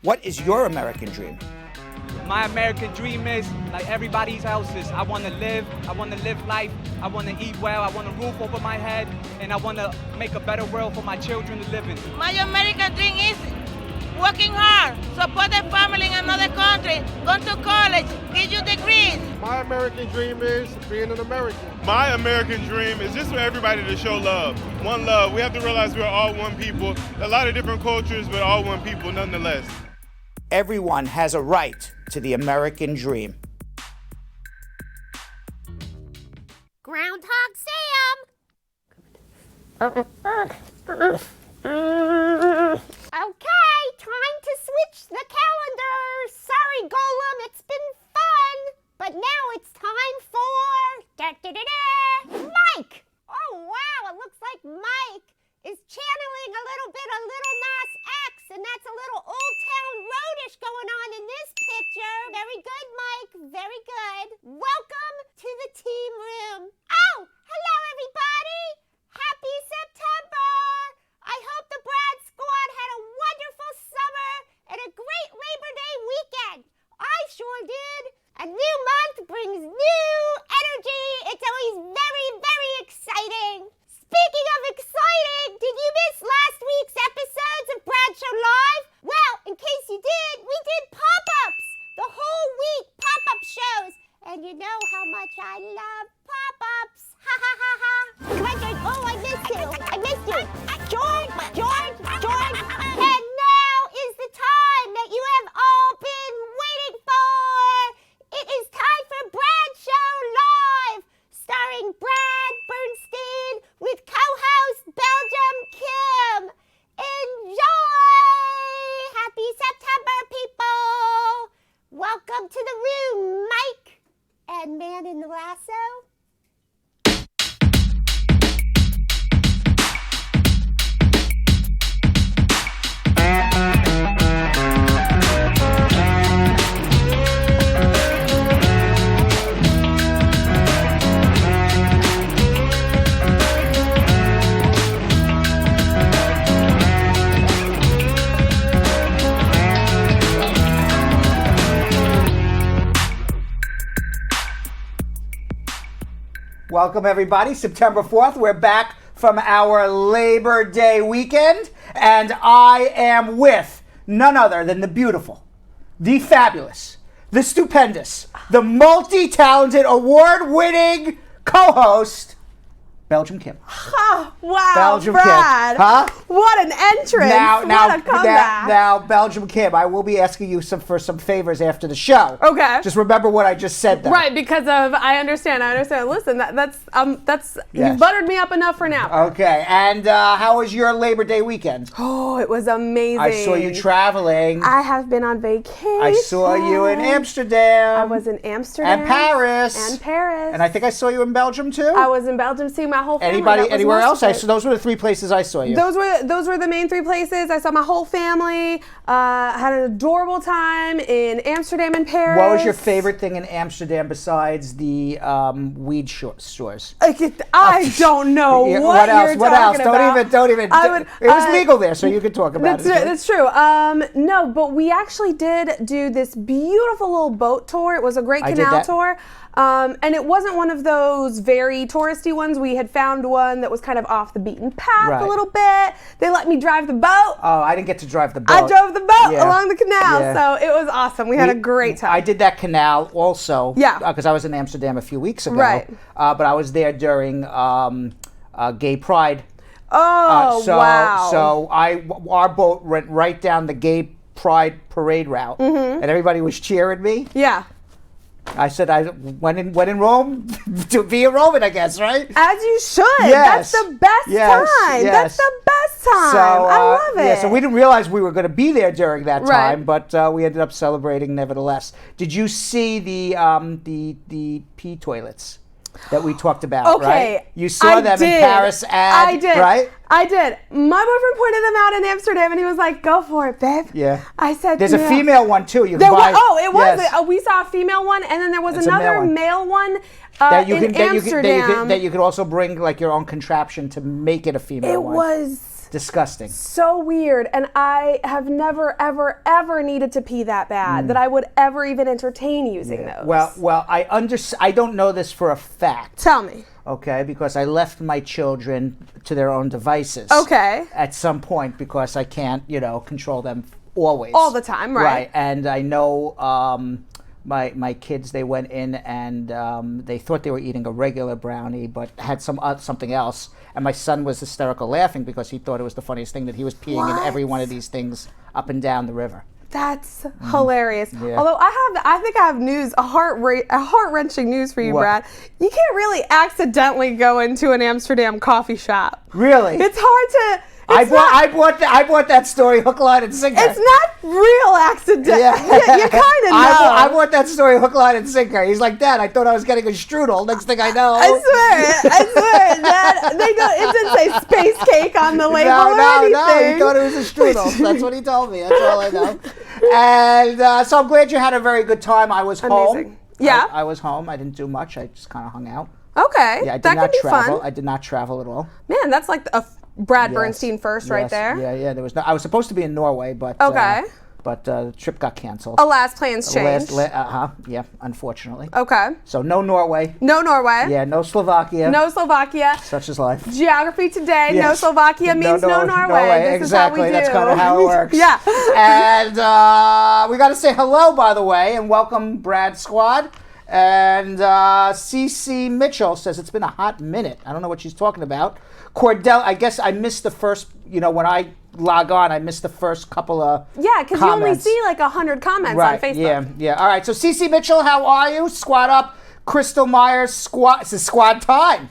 What is your American dream? My American dream is, like everybody else is, I want to live life, I want to eat well, I want a roof over my head, and I want to make a better world for my children to live in. My American dream is working hard, support the family in another country, go to college, get your degrees. My American dream is being an American. My American dream is just for everybody to show love. One love. We have to realize we're all one people. A lot of different cultures, but all one people nonetheless. Everyone has a right to the American dream. Groundhog Sam! Okay, time to switch the calendar. Sorry, Golem, it's been fun. But now it's time for... Mike! Oh, wow, it looks like Mike is channeling a little bit of Little Nas X, and that's a little Old Town Roadish going on in this picture. Very good, Mike. Very good. Welcome to the team room. Oh, hello, everybody. Happy September. I hope the Brad Squad had a wonderful summer and a great Labor Day weekend. I sure did. A new month brings new energy. It's always very, very exciting. Speaking of exciting, did you miss last week's episodes of Brad Show Live? Well, in case you did, we did pop-ups. The whole week, pop-up shows. And you know how much I love pop-ups. Ha ha ha ha. Come on, George. Oh, I missed you. I missed you. George. And now is the time that you have all been waiting for. It is time for Brad Show Live, starring Brad Bernstein with co-host Belgium Kim. Enjoy! Happy September, people! Welcome to the room, Mike and Man in the Lasso. Welcome, everybody. September 4th, we're back from our Labor Day weekend, and I am with none other than the beautiful, the fabulous, the stupendous, the multi-talented, award-winning co-host, Belgium Kim. Oh, wow, Belgium Brad. Kim. Huh? What an entrance. What a comeback. Now, Belgium Kim, I will be asking you for some favors after the show. Okay. Just remember what I just said, though. Right, because of, I understand. Listen, that's Yes. you buttered me up enough for now. Okay, and how was your Labor Day weekend? Oh, it was amazing. I saw you traveling. I have been on vacation. I saw you in Amsterdam. I was in Amsterdam. And Paris. And I think I saw you in Belgium, too. I was in Belgium seeing my whole family. Anywhere else? Those were the three places I saw you. Those were the main three places. I saw my whole family. Had an adorable time in Amsterdam and Paris. What was your favorite thing in Amsterdam besides the weed stores? I don't know what else? You're talking about. Don't even. It was legal there, so you could talk about it. That's true. No, but we actually did do this beautiful little boat tour. It was a great canal tour. And it wasn't one of those very touristy ones. We had found one that was kind of off the beaten path a little bit. They let me drive the boat. Oh, I didn't get to drive the boat. I drove the boat along the canal, so it was awesome. We had a great time. I did that canal also, because I was in Amsterdam a few weeks ago. Right. But I was there during Gay Pride. Oh, wow. So our boat went right down the Gay Pride parade route, and everybody was cheering me. Yeah. I said, when in Rome, to be a Roman, I guess, right? As you should. Yes. That's the best time. Yes. That's the best time. So, I love it. Yeah, so we didn't realize we were going to be there during that time, but we ended up celebrating nevertheless. Did you see the pee toilets that we talked about, right? You saw them in Paris ad, right? I did. My boyfriend pointed them out in Amsterdam, and he was like, "Go for it, babe." Yeah. I said, "There's a female one too. You can buy." It was. We saw a female one, and then there was another male one in Amsterdam. That you could also bring like your own contraption to make it a female one. It was Disgusting. So weird. And I have never, ever, ever needed to pee that bad that I would ever even entertain using those. Well, I don't know this for a fact. Tell me. Okay, because I left my children to their own devices. Okay. At some point, because I can't, control them always. All the time, right? Right, and I know my kids, they went in and they thought they were eating a regular brownie, but had something else. And my son was hysterical laughing because he thought it was the funniest thing that he was peeing in every one of these things up and down the river. That's hilarious. Yeah. Although I think I have news, a heart-wrenching news for you, What? Brad. You can't really accidentally go into an Amsterdam coffee shop. Really? It's hard to. I bought that story hook, line, and sinker. It's not real accident. Yeah. You kind of know. I bought that story hook, line, and sinker. He's like, Dad, I thought I was getting a strudel. Next thing I know. I swear, Dad, it didn't say space cake on the label or anything. No, he thought it was a strudel. That's what he told me. That's all I know. And so I'm glad you had a very good time. I was Amazing. home. Yeah. I was home. I didn't do much. I just kind of hung out. Okay. Yeah, I did that not could be travel. fun. I did not travel at all. Man, that's like a Brad Yes. Bernstein first right Yes. there. Yeah. There was I was supposed to be in Norway, but Okay. The trip got canceled. Alas, plans changed. Yeah, unfortunately. Okay. So no Norway. No Norway. Yeah, no Slovakia. No Slovakia. Such is life. Geography today. Yes. No Slovakia means no Norway. This Exactly. is how we do. That's kind of how it works. Yeah. And we got to say hello, by the way, and welcome Brad Squad. And CC Mitchell says it's been a hot minute. I don't know what she's talking about. Cordell, I guess I missed the first, when I log on, I missed the first couple of Yeah, because you only comments. see like 100 comments Right, on Facebook. yeah. All right, so CC Mitchell, how are you? Squad up. Crystal Myers, squad. It's squad time.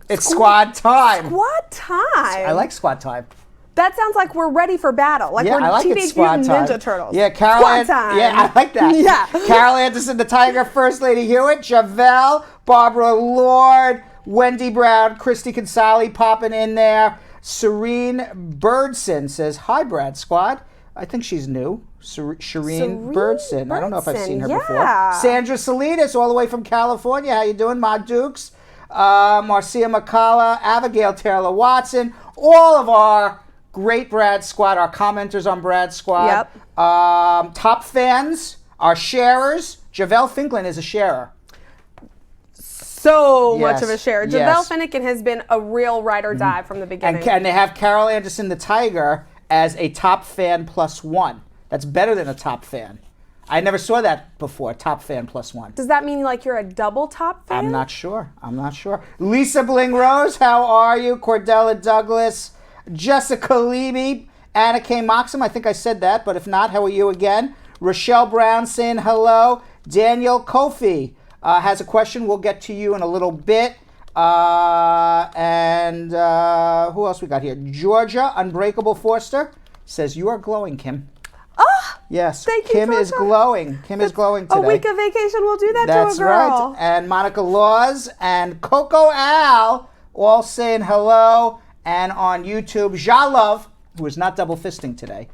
It's squad time. Squad time. I like squad time. That sounds like we're ready for battle. Like Yeah, we're I like it, Teenage squad Mutant time. Ninja Turtles. Yeah, Carol. Squad time. Yeah, I like that. Yeah. Carol Anderson, the Tiger, First Lady Hewitt, Javelle, Barbara Lord, Wendy Brown, Christy Consali popping in there. Serene Birdson says, "Hi, Brad Squad." I think she's new. Shireen Birdson. I don't know if I've seen her before. Sandra Salinas, all the way from California. How you doing, Ma Dukes? Marcia McCullough, Abigail Taylor Watson, all of our great Brad Squad, our commenters on Brad Squad. Yep. Top fans, our sharers. Javelle Finklin is a sharer. So Yes, much of a share. yes. Javelle Finnegan has been a real ride or die from the beginning. And they have Carol Anderson, the Tiger, as a top fan +1. That's better than a top fan. I never saw that before, top fan +1. Does that mean like you're a double top fan? I'm not sure. Lisa Bling Rose, how are you? Cordella Douglas, Jessica Levy, Anna K. Moxham, I think I said that, but if not, how are you again? Rochelle Brown saying hello. Daniel Kofi has a question. We'll get to you in a little bit. And who else we got here? Georgia Unbreakable Forster says, "You are glowing, Kim." Oh, yes. thank you, Kim is Georgia. glowing. Kim is glowing today. A week of vacation will do that That's to a girl. right. And Monica Laws and Coco Al all saying hello. And on YouTube, Ja Love, who is not double fisting today.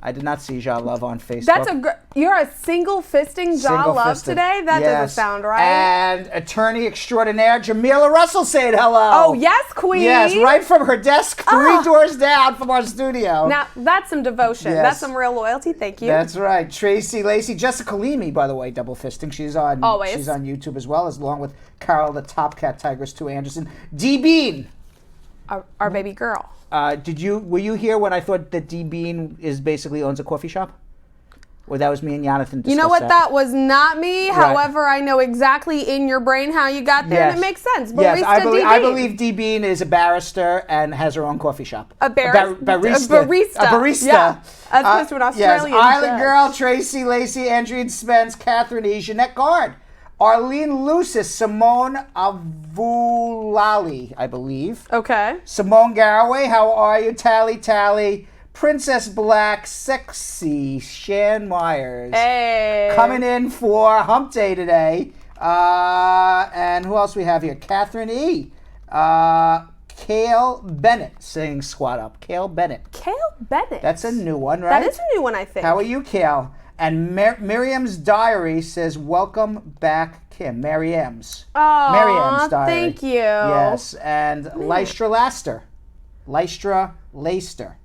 I did not see Ja Love on Facebook. You're a single fisting Ja Love today? That doesn't sound right. And attorney extraordinaire Jamila Russell saying hello. Oh, yes, queen. Yes, right from her desk, 3 doors down from our studio. Now, that's some devotion. Yes. That's some real loyalty. Thank you. That's right. Tracy Lacey, Jessica Leamy, by the way, double fisting. She's on Always. She's on YouTube as well, along with Carol the Top Cat Tigress 2 Anderson. D Bean. Our baby girl. Were you here when I thought that D Bean basically owns a coffee shop? Or that was me and Jonathan discussed You know what? That was not me. Right. However, I know exactly in your brain how you got there, and it makes sense. Yes, Barista I D. believe D Bean is a barrister and has her own coffee shop. A barista. A barista. Yeah. As opposed to an Australian. Yes, Island judge. Girl, Tracy Lacey, Andrea Spence, Catherine E, Jeanette Guard, Arlene Lucis, Simone Avulali, I believe. Okay. Simone Garraway, how are you? Tally, Princess Black, Sexy, Shan Myers. Hey. Coming in for Hump Day today. And who else we have here? Catherine E. Kale Bennett saying squat up. Kale Bennett. Kale Bennett. That's a new one, right? That is a new one, I think. How are you, Kale? And Miriam's Diary says, "Welcome back, Kim." Miriam's. Oh, Miriam's Diary. thank you. Yes. And Lystra Laster. Lystra Leister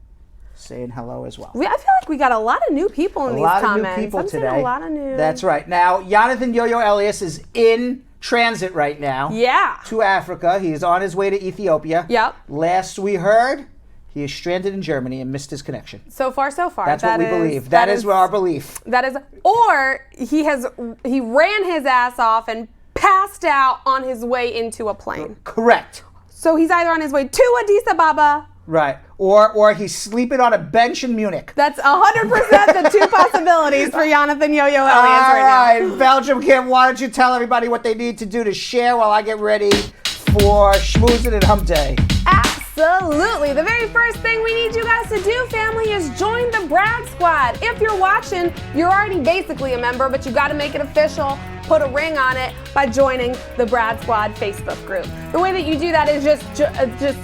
saying hello as well. I feel like we got a lot of new people in these comments. A lot of new people today. Seeing a lot of new. That's right. Now, Jonathan Yo-Yo Elias is in transit right now. Yeah. To Africa. He is on his way to Ethiopia. Yep. Last we heard, he is stranded in Germany and missed his connection. So far, so far. That's what we believe. That is our belief. That is, or he ran his ass off and passed out on his way into a plane. Correct. So he's either on his way to Addis Ababa. Right. Or he's sleeping on a bench in Munich. That's 100% the two possibilities for Jonathan Yo-Yo Elias right now. All right, Belgium Kim, why don't you tell everybody what they need to do to share while I get ready for Schmoozin' and Hump Day? Absolutely. The very first thing we need you guys to do, family, is join the Brad Squad. If you're watching, you're already basically a member, but you got to make it official. Put a ring on it by joining the Brad Squad Facebook group. The way that you do that is just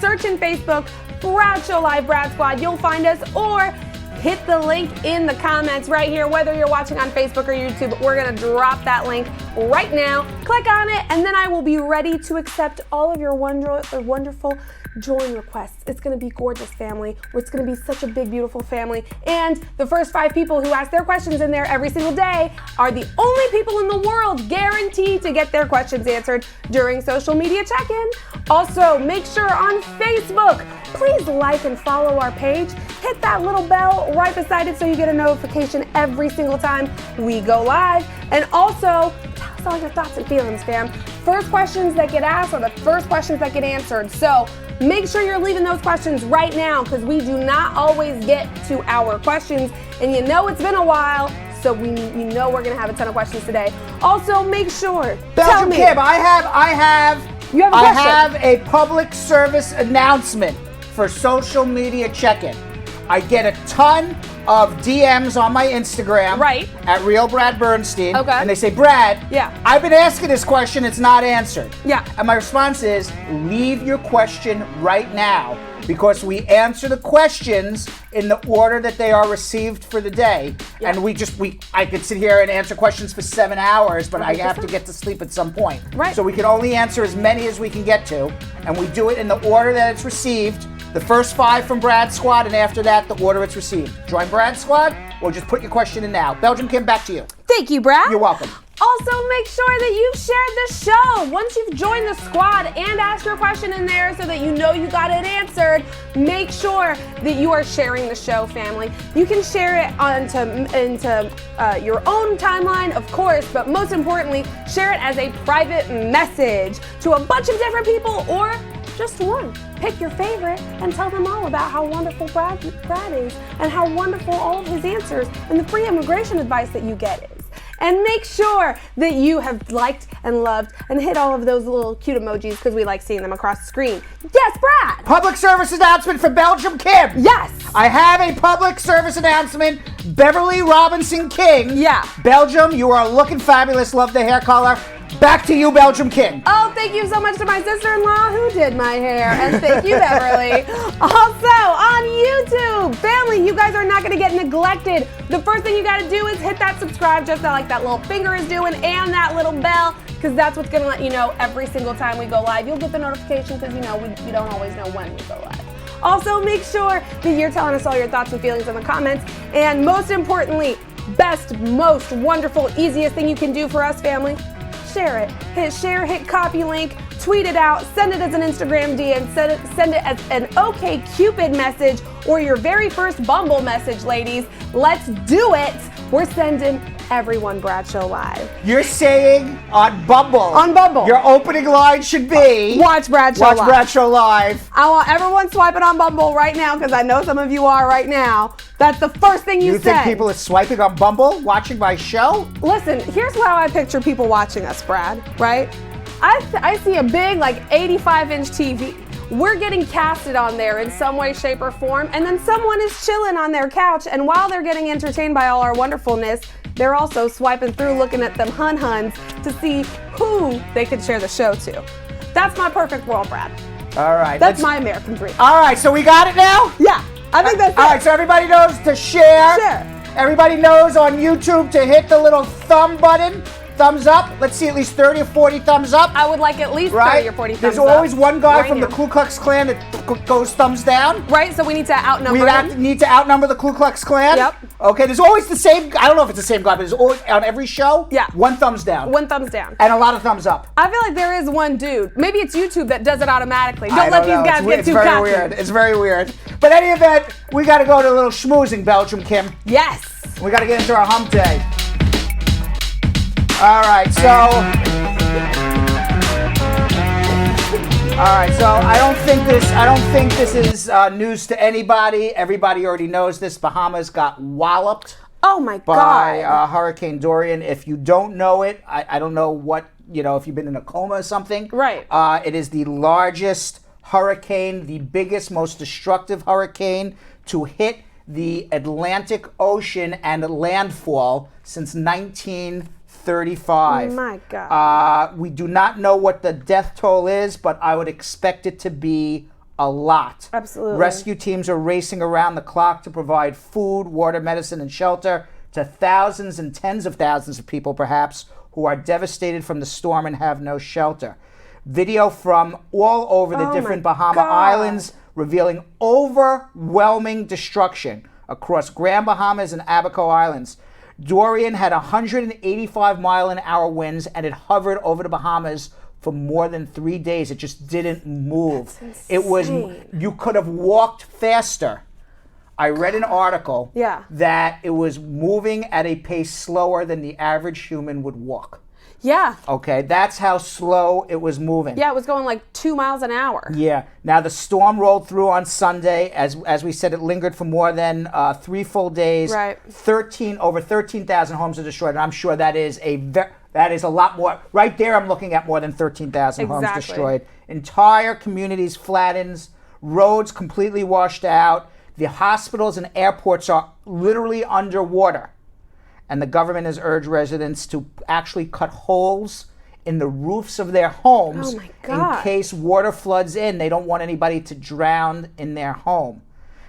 search in Facebook, Brad Show Live Brad Squad. You'll find us, or hit the link in the comments right here, whether you're watching on Facebook or YouTube. We're going to drop that link right now. Click on it, and then I will be ready to accept all of your wonderful join requests. It's going to be gorgeous, family. It's going to be such a big, beautiful family. And the first 5 people who ask their questions in there every single day are the only people in the world guaranteed to get their questions answered during social media check-in. Also, make sure on Facebook, please like and follow our page. Hit that little bell right beside it so you get a notification every single time we go live. And also, tell us all your thoughts and feelings, fam. First questions that get asked are the first questions that get answered. So make sure you're leaving those questions right now, because we do not always get to our questions. And you know it's been a while, so you know we're going to have a ton of questions today. Also, make sure. Belgium Kim, I have a public service announcement for social media check-in. I get a ton of DMs on my Instagram, right, at Real Brad Bernstein, okay, and they say, Brad, yeah, I've been asking this question, it's not answered. Yeah. And my response is, leave your question right now, because we answer the questions in the order that they are received for the day. Yeah. And I could sit here and answer questions for 7 hours, but 100%. I have to get to sleep at some point. Right. So we can only answer as many as we can get to, and we do it in the order that it's received. The first 5 from Brad Squad, and after that, the order it's received. Join Brad Squad, or just put your question in now. Belgium Kim, back to you. Thank you, Brad. You're welcome. Also, make sure that you've shared the show. Once you've joined the squad and asked your question in there so that you know you got it answered, make sure that you are sharing the show, family. You can share it into your own timeline, of course, but most importantly, share it as a private message to a bunch of different people, or just one. Pick your favorite and tell them all about how wonderful Brad is, and how wonderful all of his answers and the free immigration advice that you get is. And make sure that you have liked and loved and hit all of those little cute emojis, because we like seeing them across the screen. Yes, Brad! Public service announcement for Belgium Kim. Yes! I have a public service announcement. Beverly Robinson King. Yeah. Belgium, you are looking fabulous. Love the hair color. Back to you, Belgium King. Oh, thank you so much to my sister-in-law who did my hair. And thank you, Beverly. Also, on YouTube, family, you guys are not going to get neglected. The first thing you got to do is hit that subscribe, just like that little finger is doing, and that little bell, because that's what's going to let you know every single time we go live. You'll get the notification, because, we don't always know when we go live. Also, make sure that you're telling us all your thoughts and feelings in the comments. And most importantly, best, most wonderful, easiest thing you can do for us, family, share it. Hit share, hit copy link, tweet it out, send it as an Instagram DM, send it as an OkCupid message, or your very first Bumble message, ladies. Let's do it. We're sending everyone Brad Show Live. You're saying on Bumble. On Bumble. Your opening line should be, watch Brad Show Live. Watch Brad Show Live. I want everyone swiping on Bumble right now, because I know some of you are right now. That's the first thing you said. You think people are swiping on Bumble, watching my show? Listen, here's how I picture people watching us, Brad, right? I see a big, 85-inch TV. We're getting casted on there in some way, shape, or form, and then someone is chilling on their couch, and while they're getting entertained by all our wonderfulness, they're also swiping through, looking at them huns to see who they could share the show to. That's my perfect world, Brad. All right. That's my American dream. All right, so we got it now? Yeah, I think that's it. All right, so everybody knows to share. Share. Everybody knows on YouTube to hit the little thumb button. Thumbs up. Let's see at least 30 or 40 thumbs up. I would like at least Right? 30 or 40 thumbs There's up. always one guy right from the now. Ku Klux Klan that goes thumbs down. Right, so we need to outnumber We him. need to outnumber the Ku Klux Klan. Yep. Okay, there's always the same, I don't know if it's the same guy, but there's always, on every show, Yeah. one thumbs down. One thumbs down. And a lot of thumbs up. I feel like there is one dude. Maybe it's YouTube that does it automatically. Don't I let don't know. these guys get It's too very cocky. weird. It's very weird. But any event, we got to go to a little schmoozing, Belgium, Kim. Yes. We got to get into our hump day. All right, so I don't think this is news to anybody. Everybody already knows this. Bahamas got walloped Oh my by God. Hurricane Dorian. If you don't know it, I don't know what, if you've been in a coma or something. Right. It is the largest hurricane, the biggest, most destructive hurricane to hit the Atlantic Ocean and landfall since 1935. My God. We do not know what the death toll is, but I would expect it to be a lot. Absolutely. Rescue teams are racing around the clock to provide food, water, medicine, and shelter to thousands and tens of thousands of people, perhaps, who are devastated from the storm and have no shelter. Video from all over the different Bahama islands revealing overwhelming destruction across Grand Bahamas and Abaco Islands. Dorian had 185-mile-an-hour winds, and it hovered over the Bahamas for more than 3 days. It just didn't move. It was, you could have walked faster. I read an article that it was moving at a pace slower than the average human would walk. Yeah. Okay, that's how slow it was moving. Yeah, it was going like 2 miles an hour. Yeah. Now the storm rolled through on Sunday. As we said, it lingered for more than 3 full days. Right. Over 13,000 homes are destroyed, and I'm sure that is a lot more. Right there, I'm looking at more than 13,000 homes destroyed. Entire communities flattened, roads completely washed out. The hospitals and airports are literally underwater. And the government has urged residents to actually cut holes in the roofs of their homes in case water floods in. They don't want anybody to drown in their home.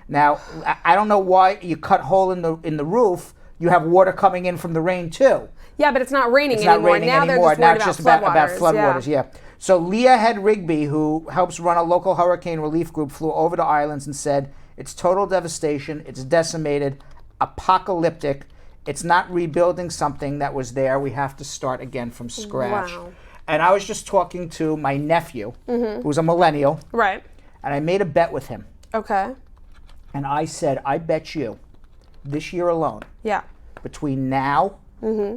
Now, I don't know why you cut hole in the roof. You have water coming in from the rain too. Yeah, but it's not raining It's anymore. not raining now anymore. They're Now just it's worried just about floodwaters. Yeah. So Leah Head Rigby, who helps run a local hurricane relief group, flew over to islands and said, "It's total devastation. It's decimated, apocalyptic. It's not rebuilding something that was there. We have to start again from scratch." Wow. And I was just talking to my nephew, who's a millennial, Right. and I made a bet with him. Okay. And I said, I bet you this year alone, Yeah. between now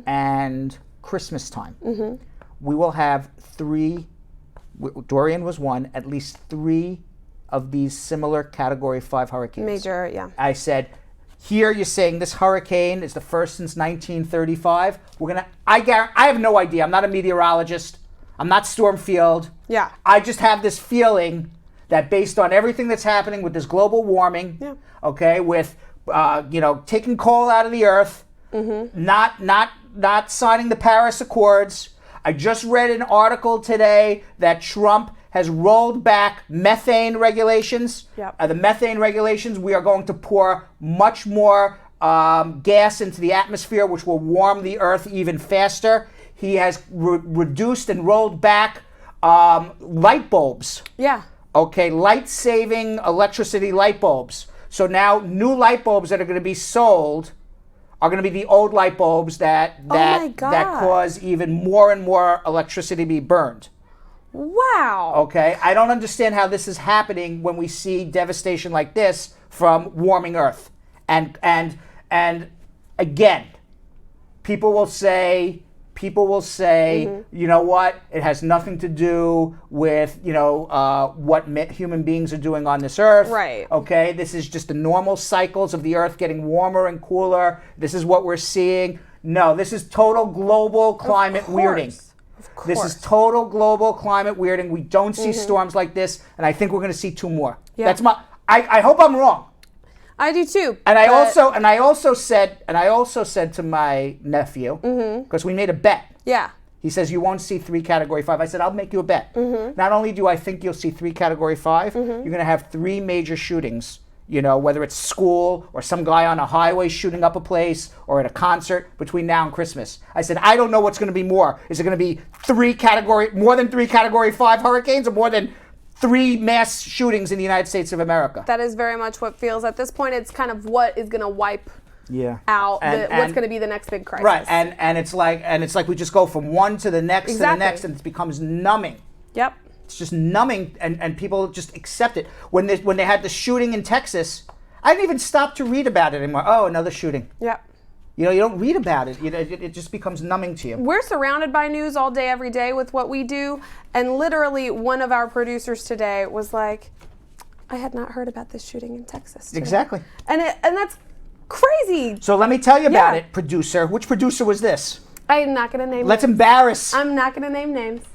and Christmas time, we will have Dorian was one, at least 3 of these similar Category 5 hurricanes. Major, yeah. I said, here you're saying this hurricane is the first since 1935. I have no idea. I'm not a meteorologist. I'm not Stormfield. Yeah. I just have this feeling that based on everything that's happening with this global warming, okay, with taking coal out of the earth, not signing the Paris Accords. I just read an article today that Trump has rolled back methane regulations. Yep. The methane regulations, we are going to pour much more gas into the atmosphere, which will warm the earth even faster. He has reduced and rolled back light bulbs. Yeah. Okay, light-saving electricity light bulbs. So now new light bulbs that are going to be sold are going to be the old light bulbs that cause even more and more electricity to be burned. Wow. Okay, I don't understand how this is happening when we see devastation like this from warming Earth. And again, people will say, you know what? It has nothing to do with what human beings are doing on this Earth. Right. Okay, this is just the normal cycles of the Earth getting warmer and cooler. This is what we're seeing. No, this is total global climate weirding. This is total global climate weirding. We don't see storms like this, and I think we're going to see 2 more. Yeah. That's I hope I'm wrong. I do too. And I also said to my nephew, because we made a bet. Yeah. He says, you won't see 3 Category 5. I said, I'll make you a bet. Not only do I think you'll see 3 Category 5, you're going to have 3 major shootings you know, whether it's school or some guy on a highway shooting up a place or at a concert between now and Christmas. I said, I don't know what's going to be more. Is it going to be more than three Category 5 hurricanes or more than 3 mass shootings in the United States of America? That is very much what feels at this point. It's kind of what is going to wipe out what's going to be the next big crisis. Right, and it's like we just go from one to the next to the next, and it becomes numbing. Yep. It's just numbing, and people just accept it. When they had the shooting in Texas, I didn't even stop to read about it anymore. Oh, another shooting. Yep. You know, you don't read about it. You know, it just becomes numbing to you. We're surrounded by news all day, every day with what we do, and literally one of our producers today was like, I had not heard about this shooting in Texas today. Exactly. And that's crazy. So let me tell you about it, producer. Which producer was this? I'm not going to name Let's names. embarrass. I'm not going to name names.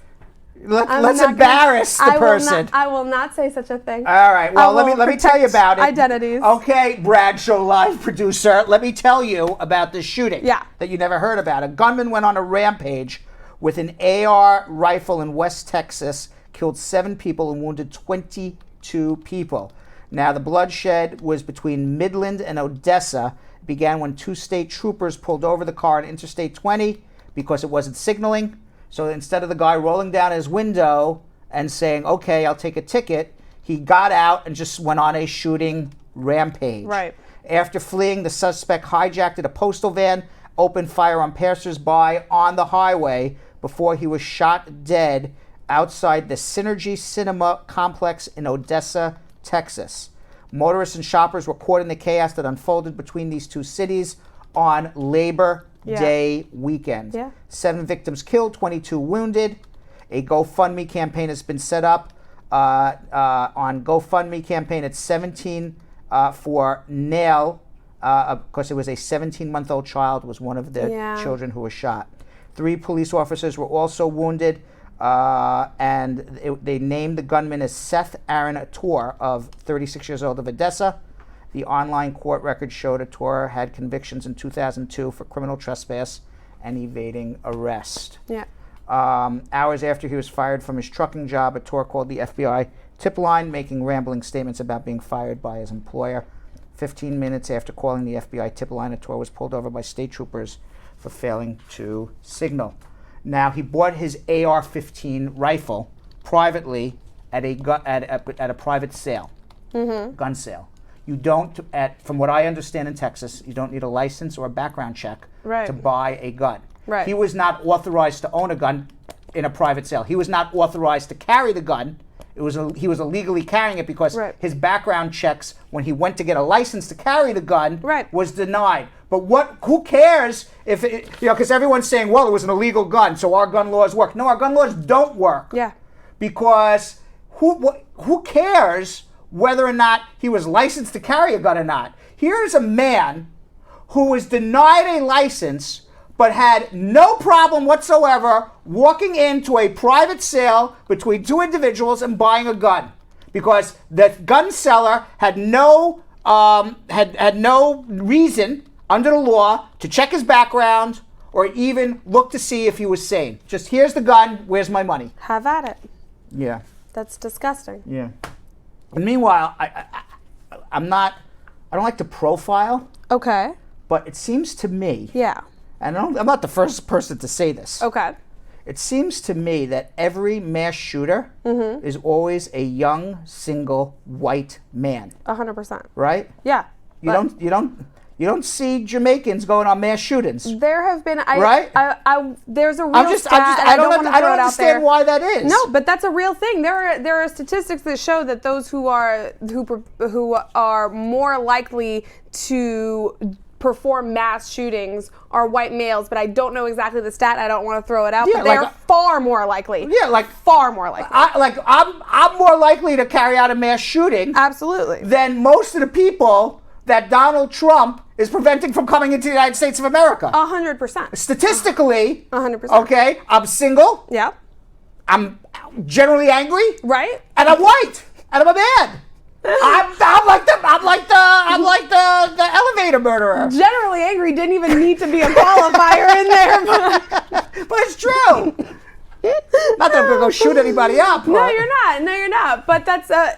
Let's embarrass the person. I will not say such a thing. All right. Well, let me tell you about it. Identities. Okay, Bradshaw Live producer. Let me tell you about this shooting. Yeah. That you never heard about. A gunman went on a rampage with an AR rifle in West Texas, killed 7 people and wounded 22 people. Now, the bloodshed was between Midland and Odessa. It began when 2 state troopers pulled over the car on Interstate 20 because it wasn't signaling. So instead of the guy rolling down his window and saying, okay, I'll take a ticket, he got out and just went on a shooting rampage. Right. After fleeing, the suspect hijacked a postal van, opened fire on passersby on the highway before he was shot dead outside the Synergy Cinema complex in Odessa, Texas. Motorists and shoppers were caught in the chaos that unfolded between these 2 cities on Labor Day weekend. Yeah. 7 victims killed, 22 wounded. A GoFundMe campaign has been set up on GoFundMe campaign at 17 for Nail. Of course, it was a 17-month-old child was one of the children who was shot. 3 police officers were also wounded, and they named the gunman as Seth Aaron Ator, of 36 years old, of Odessa. The online court record showed Ator had convictions in 2002 for criminal trespass and evading arrest. Yeah. Hours after he was fired from his trucking job, Ator called the FBI tip line, making rambling statements about being fired by his employer. 15 minutes after calling the FBI tip line, Ator was pulled over by state troopers for failing to signal. Now, he bought his AR-15 rifle privately at a private sale, gun sale. You don't, from what I understand in Texas, you don't need a license or a background check to buy a gun. Right. He was not authorized to own a gun in a private sale. He was not authorized to carry the gun. He was illegally carrying it because his background checks when he went to get a license to carry the gun was denied. But who cares if because everyone's saying, well, it was an illegal gun, so our gun laws work. No, our gun laws don't work. Yeah. Because who cares whether or not he was licensed to carry a gun or not? Here's a man who was denied a license but had no problem whatsoever walking into a private sale between 2 individuals and buying a gun, because the gun seller had no had no reason under the law to check his background or even look to see if he was sane. Just, here's the gun, where's my money? Have at it. Yeah. That's disgusting. Yeah. And meanwhile, I don't like to profile. Okay. But it seems to me. Yeah. And I'm not the first person to say this. Okay. It seems to me that every mass shooter is always a young, single, white man. 100%. Right? Yeah. You don't see Jamaicans going on mass shootings. There have been, there's a real I don't understand why that is. No, but that's a real thing. There are statistics that show that those who are more likely to perform mass shootings are white males, but I don't know exactly the stat. I don't want to throw it out, but they're far more likely. Yeah, like far more likely. I'm more likely to carry out a mass shooting. Absolutely. Than most of the people that Donald Trump is preventing from coming into the United States of America. 100%. Statistically. 100%. Okay, I'm single. Yeah. I'm generally angry. Right. And I'm white. And I'm a man. I'm like the elevator murderer. Generally angry didn't even need to be a qualifier in there, but it's true. Not that I'm gonna go shoot anybody up. No, you're not. But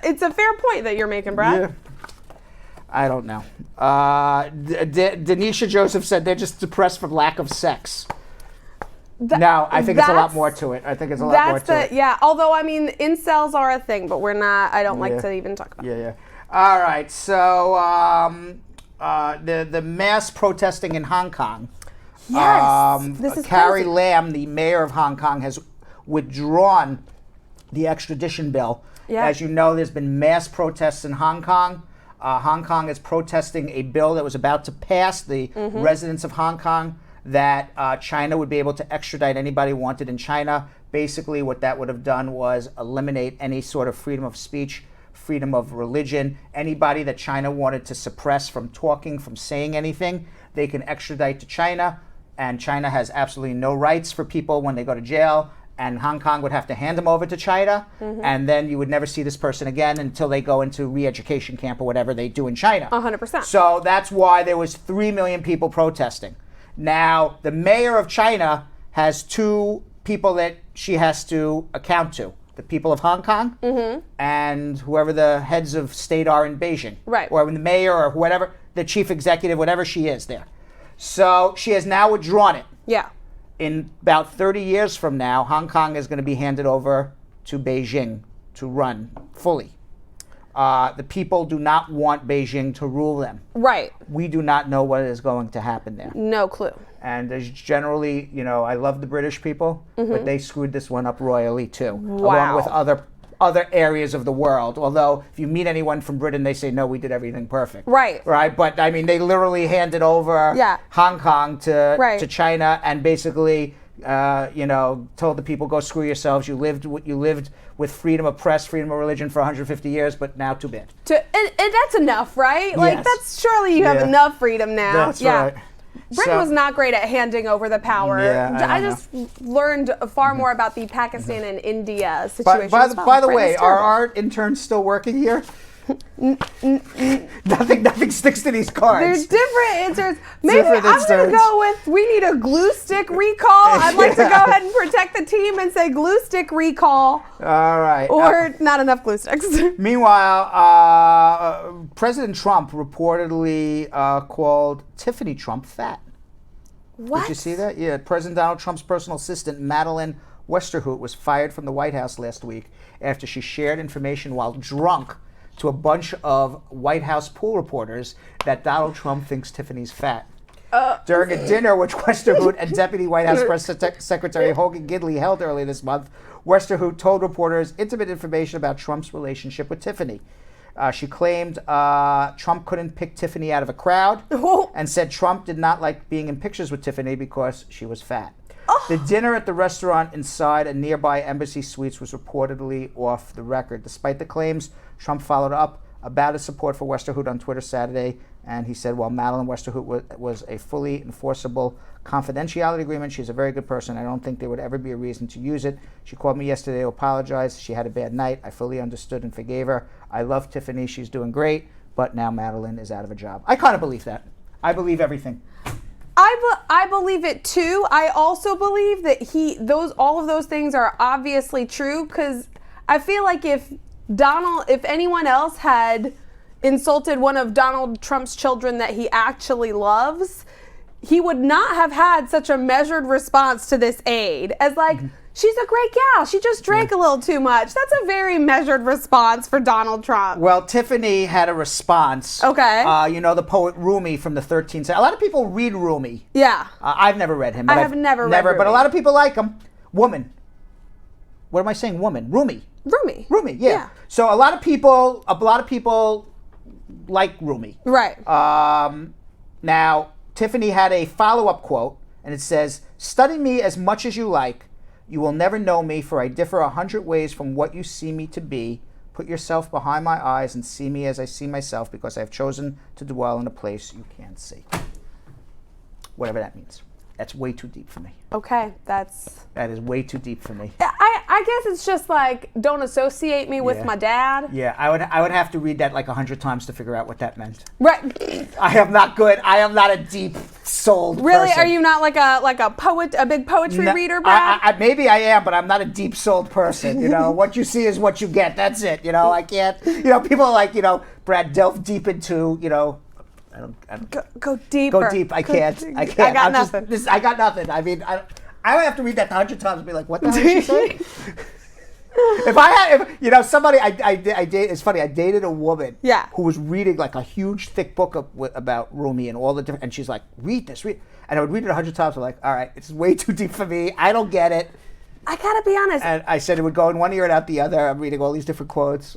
it's a fair point that you're making, Brad. Yeah. I don't know. Denisha Joseph said they're just depressed from lack of sex. No, I think it's a lot more to it. I think it's a lot more to it. Yeah, although, I mean, incels are a thing, but we're not, I don't like to even talk about it. Yeah. All right, so the mass protesting in Hong Kong. Yes, this is Carrie crazy. Lam, the mayor of Hong Kong, has withdrawn the extradition bill. Yeah. As you know, there's been mass protests in Hong Kong. Hong Kong is protesting a bill that was about to pass, the residents of Hong Kong, that China would be able to extradite anybody wanted in China. Basically, what that would have done was eliminate any sort of freedom of speech, freedom of religion. Anybody that China wanted to suppress from talking, from saying anything, they can extradite to China. And China has absolutely no rights for people when they go to jail. And Hong Kong would have to hand them over to China. And then you would never see this person again until they go into re-education camp or whatever they do in China. 100%. So that's why there was 3 million people protesting. Now, the mayor of China has 2 people that she has to account to. The people of Hong Kong and whoever the heads of state are in Beijing. Right. Or the mayor or whatever, the chief executive, whatever she is there. So she has now withdrawn it. Yeah. In about 30 years from now, Hong Kong is going to be handed over to Beijing to run fully. The people do not want Beijing to rule them. Right. We do not know what is going to happen there. No clue. And there's generally, I love the British people, but they screwed this one up royally too, along with other areas of the world. Although, if you meet anyone from Britain, they say, no, we did everything perfect. Right. Right? But, I mean, they literally handed over Hong Kong to China and basically, told the people, go screw yourselves. You lived with freedom of press, freedom of religion for 150 years, but now too bad. And that's enough, right? Like, Yes. that's surely you have enough freedom now. That's right. Britain was not great at handing over the power. Yeah, I just learned far more about the Pakistan and India situation. By the way, are our interns still working here? Nothing sticks to these cards. There's different answers. Maybe I'm going to go with, we need a glue stick recall. I'd like to go ahead and protect the team and say glue stick recall. All right. Or not enough glue sticks. Meanwhile, President Trump reportedly called Tiffany Trump fat. What? Did you see that? Yeah, President Donald Trump's personal assistant, Madeleine Westerhout, was fired from the White House last week after she shared information while drunk to a bunch of White House pool reporters that Donald Trump thinks Tiffany's fat. During a dinner which Westerhout and Deputy White House Press Secretary Hogan Gidley held earlier this month, Westerhout told reporters intimate information about Trump's relationship with Tiffany. She claimed Trump couldn't pick Tiffany out of a crowd and said Trump did not like being in pictures with Tiffany because she was fat. The dinner at the restaurant inside a nearby Embassy Suites was reportedly off the record. Despite the claims, Trump followed up about his support for Westerhout on Twitter Saturday, and he said, while Madeleine Westerhout was a fully enforceable confidentiality agreement, she's a very good person. I don't think there would ever be a reason to use it. She called me yesterday to apologize. She had a bad night. I fully understood and forgave her. I love Tiffany. She's doing great, but now Madeleine is out of a job. I kind of believe that. I believe everything. I believe it too. I also believe that all of those things are obviously true, because I feel like if anyone else had insulted one of Donald Trump's children that he actually loves, he would not have had such a measured response to this aide as like, she's a great gal. She just drank a little too much. That's a very measured response for Donald Trump. Well, Tiffany had a response. Okay. The poet Rumi from the 13th century. A lot of people read Rumi. Yeah. I've never read him. But I have never read Rumi. But a lot of people like him. Woman. What am I saying? Woman. Rumi. Rumi, yeah. So a lot of people like Rumi. Right. Now, Tiffany had a follow-up quote, and it says, "Study me as much as you like. You will never know me, for I differ 100 ways from what you see me to be. Put yourself behind my eyes and see me as I see myself, because I have chosen to dwell in a place you can't see." Whatever that means. That's way too deep for me. Okay, that is way too deep for me. I guess it's just like, don't associate me with my dad. Yeah, I would have to read that like 100 times to figure out what that meant. Right. I am not good. I am not a deep sold Really? person. Are you not like a poet, a big poetry reader, Brad? Maybe I am, but I'm not a deep souled person. You know, what you see is what you get. That's it. You know, I can't. You know, people are like, you know, Brad, delve deep into. You know, I don't go deeper. Go deep. I can't. I got nothing. I got nothing. I mean, I would have to read that 100 times and be like, what the hell did she say? If you know, somebody, it's funny, I dated a woman who was reading like a huge, thick book about Rumi and all the different, and she's like, read this, read. And I would read it 100 times. I'm like, all right, it's way too deep for me. I don't get it. I gotta be honest. And I said it would go in one ear and out the other. I'm reading all these different quotes.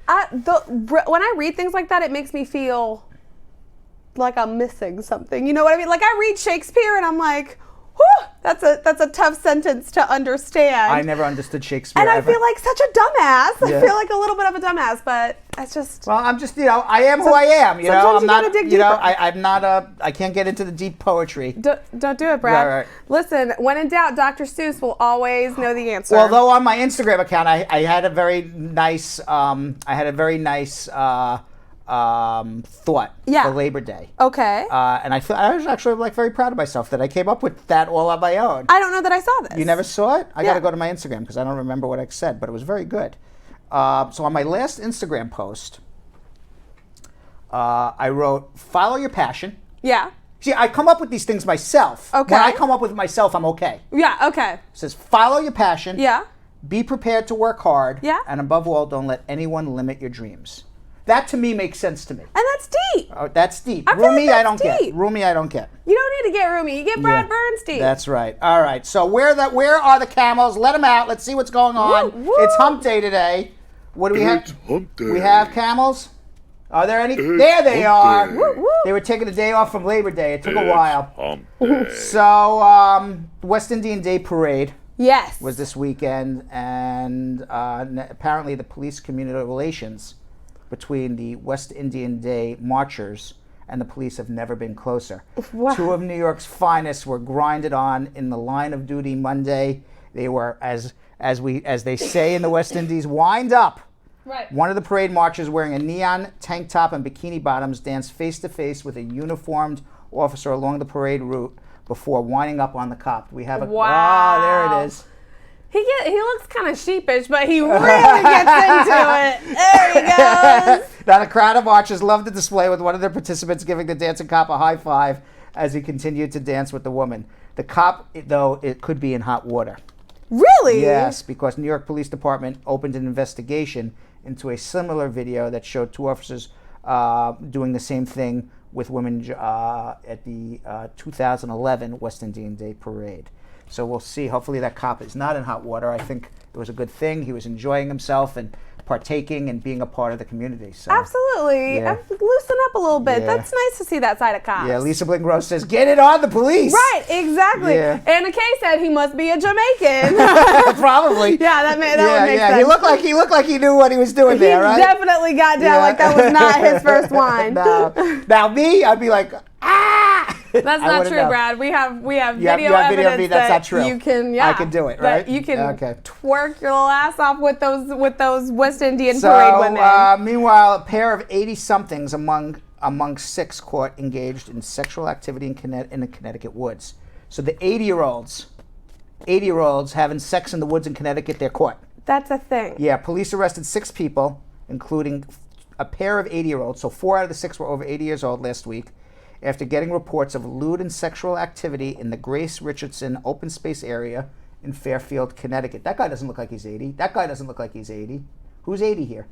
When I read things like that, it makes me feel like I'm missing something. You know what I mean? Like I read Shakespeare and I'm like, whew, that's a tough sentence to understand. I never understood Shakespeare. And I feel like such a dumbass. Yeah. I feel like a little bit of a dumbass, but it's just. Well, I'm just, you know, I am who I am. You know, sometimes I'm you not. gotta dig you know, deeper. I'm not a. I can't get into the deep poetry. Don't do it, Brad. Right. Listen, when in doubt, Dr. Seuss will always know the answer. Although on my Instagram account, I had a very nice. Thought for Labor Day. Okay. And I was actually like very proud of myself that I came up with that all on my own. I don't know that I saw this. You never saw it? I got to go to my Instagram because I don't remember what I said, but it was very good. So on my last Instagram post, I wrote, "Follow your passion." Yeah. See, I come up with these things myself. Okay. When I come up with myself, I'm okay. Yeah. Okay. It says, "Follow your passion." Yeah. Be prepared to work hard. Yeah. And above all, don't let anyone limit your dreams. That to me makes sense to me. And that's deep. Oh, that's deep. I feel Rumi, like I don't that's get. deep. Rumi, I don't get. You don't need to get Rumi. You get Brad Bernstein. That's right. All right. So where are the camels? Let them out. Let's see what's going on. Woo, woo. It's hump day today. What do we have? It's hump day. We have camels. Are there any? It's There they hump are. day. Woo, woo. They were taking a day off from Labor Day. It took a while. Hump day. So West Indian Day Parade Yes. was this weekend, and apparently the police community relations between the West Indian Day marchers and the police have never been closer. Wow. Two of New York's finest were grinded on in the line of duty Monday. They were, as they say in the West Indies, wind up. Right. One of the parade marchers, wearing a neon tank top and bikini bottoms, danced face to face with a uniformed officer along the parade route before winding up on the cop. We have a Wow. there it is. He looks kind of sheepish, but he really gets into it. There he goes. Now, the crowd of marchers loved the display, with one of their participants giving the dancing cop a high five as he continued to dance with the woman. The cop, though, it could be in hot water. Really? Yes, because New York Police Department opened an investigation into a similar video that showed two officers doing the same thing with women at the 2011 West Indian Day Parade. So we'll see. Hopefully that cop is not in hot water. I think it was a good thing. He was enjoying himself and partaking and being a part of the community. So, Absolutely. Yeah. Loosen up a little bit. Yeah. That's nice to see that side of cops. Yeah, Lisa Blingrose says, get it on the police. Right, exactly. Yeah. Anna Kay said he must be a Jamaican. Probably. Yeah, that would make sense. He looked like he knew what he was doing there, right? He definitely got down like that was not his first wine. No. Now me, I'd be like, ah! That's I not wouldn't true, know. Brad. We have You have video video of evidence me, that's that not true. you can, I can do it, right? that you can Okay. twerk your little ass off with those West Indian parade women. Meanwhile, a pair of 80-somethings among six caught engaged in sexual activity in the Connecticut woods. So the 80-year-olds having sex in the woods in Connecticut, they're caught. That's a thing. Yeah, police arrested 6 people, including a pair of 80-year-olds. So 4 out of the 6 were over 80 years old last week, after getting reports of lewd and sexual activity in the Grace Richardson open space area in Fairfield, Connecticut. That guy doesn't look like he's 80. That guy doesn't look like he's 80. Who's 80 here?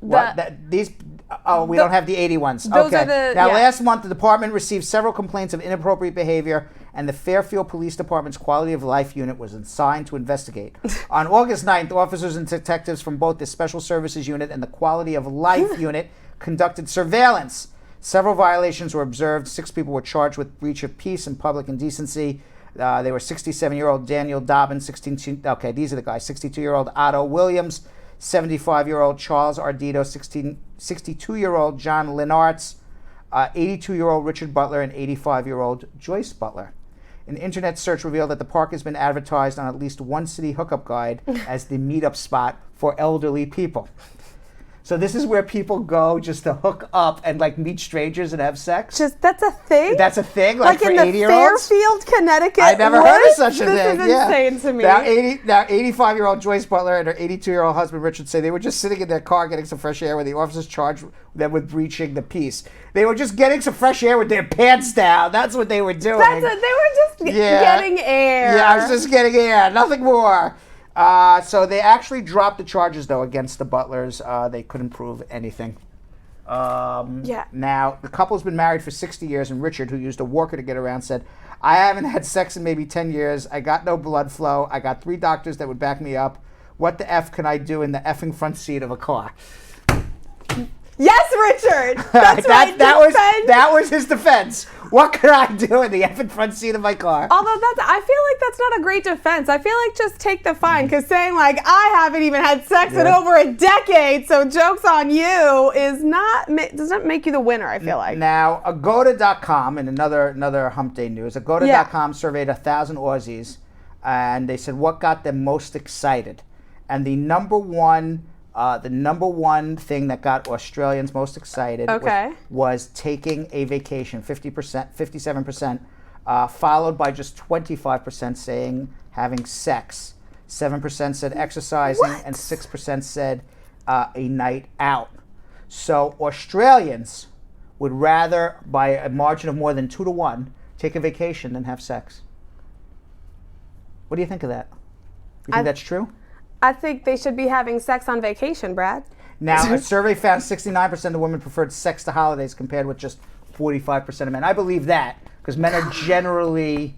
We don't have the 80 ones. Those Okay. are the- Now, yeah. last month, the department received several complaints of inappropriate behavior, and the Fairfield Police Department's Quality of Life Unit was assigned to investigate. On August 9th, officers and detectives from both the Special Services Unit and the Quality of Life Unit conducted surveillance. Several violations were observed. 6 people were charged with breach of peace and public indecency. They were 67-year-old Daniel Dobbins, these are the guys, 62-year-old Otto Williams, 75-year-old Charles Ardito, 62-year-old John Linartz, 82-year-old Richard Butler, and 85-year-old Joyce Butler. An internet search revealed that the park has been advertised on at least one city hookup guide as the meetup spot for elderly people. So this is where people go just to hook up and like meet strangers and have sex. That's a thing. That's a thing, like for in the 80-year-olds. Fairfield, Connecticut. I never heard of such a thing. This is insane to me. Now 85-year-old Joyce Butler and her 82-year-old husband Richard say they were just sitting in their car getting some fresh air when the officers charged them with breaching the peace. They were just getting some fresh air with their pants down. That's what they were doing. They were just getting air. Yeah, I was just getting air. Nothing more. So they actually dropped the charges, though, against the Butlers. They couldn't prove anything. Now, the couple's been married for 60 years, and Richard, who used a walker to get around, said, I haven't had sex in maybe 10 years. I got no blood flow. I got 3 doctors that would back me up. What the F can I do in the effing front seat of a car? Yes, Richard. That's right. That was his defense. What can I do in the effing front seat of my car? Although I feel like that's not a great defense. I feel like just take the fine, because saying like I haven't even had sex in over a decade, so joke's on you does not make you the winner. I feel like. Now, Agoda.com, and another Hump Day news. Agoda.com surveyed 1,000 Aussies, and they said what got them most excited, and the number one thing that got Australians most excited was taking a vacation, 57%, followed by just 25% saying having sex. 7% said exercising, and 6% said a night out. So Australians would rather, by a margin of more than 2-1, take a vacation than have sex. What do you think of that? You think that's true? I think they should be having sex on vacation, Brad. Now, a survey found 69% of women preferred sex to holidays compared with just 45% of men. I believe that because men are generally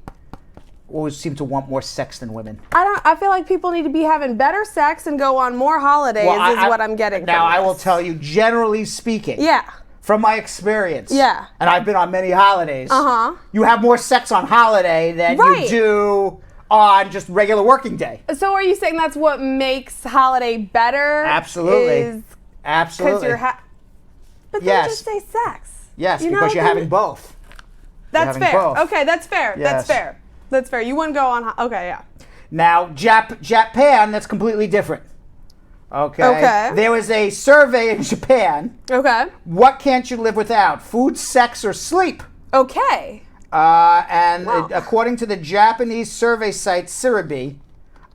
always seem to want more sex than women. I feel like people need to be having better sex and go on more holidays is what I'm getting now, from this. I will tell you, generally speaking. Yeah. From my experience. Yeah. And I've been on many holidays. Uh-huh. You have more sex on holiday than you do on just regular working day. So are you saying that's what makes holiday better? Absolutely. Absolutely. But then just say sex. Yes, because you're having both. That's fair. Both. Okay, that's fair. Yes. That's fair. That's fair. You wouldn't go on. Okay, yeah. Now, Japan, that's completely different. Okay. There was a survey in Japan. Okay. What can't you live without? Food, sex, or sleep? Okay. According to the Japanese survey site Siribi,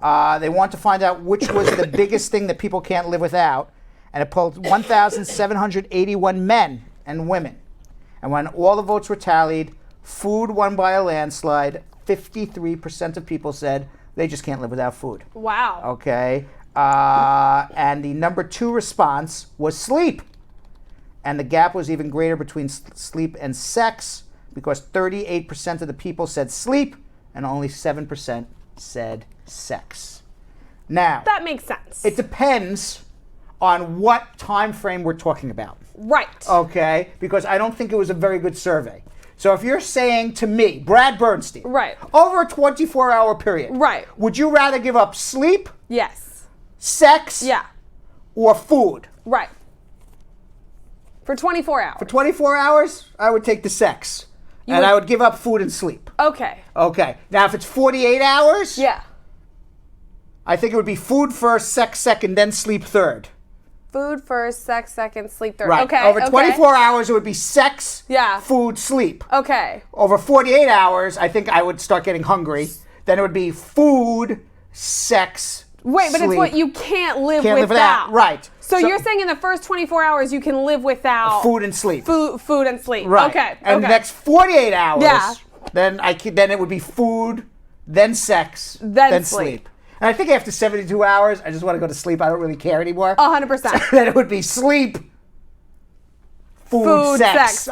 they want to find out which was the biggest thing that people can't live without. And it polled 1,781 men and women. And when all the votes were tallied, food won by a landslide. 53% of people said they just can't live without food. Wow. Okay. And the number 2 response was sleep. And the gap was even greater between sleep and sex, because 38% of the people said sleep and only 7% said sex. Now, that makes sense. It depends on what time frame we're talking about. Right. Okay? Because I don't think it was a very good survey. So if you're saying to me, Brad Bernstein, over a 24-hour period, would you rather give up sleep? Yes. Sex? Yeah. Or food? Right. For 24 hours. For 24 hours, I would take the sex. I would give up food and sleep. Okay. Okay. Now, if it's 48 hours, yeah, I think it would be food first, sex second, then sleep third. Food first, sex second, sleep third. Right. Okay. Over 24 hours, it would be sex, food, sleep. Okay. Over 48 hours, I think I would start getting hungry. Then it would be food, sex, Wait, but sleep. It's what you can't live without. Right. So you're saying in the first 24 hours you can live without food and sleep. Food and sleep. Right. Okay. And the next 48 hours, then it would be food, then sex, then sleep. And I think after 72 hours, I just want to go to sleep. I don't really care anymore. 100%. Then it would be sleep, food, sex.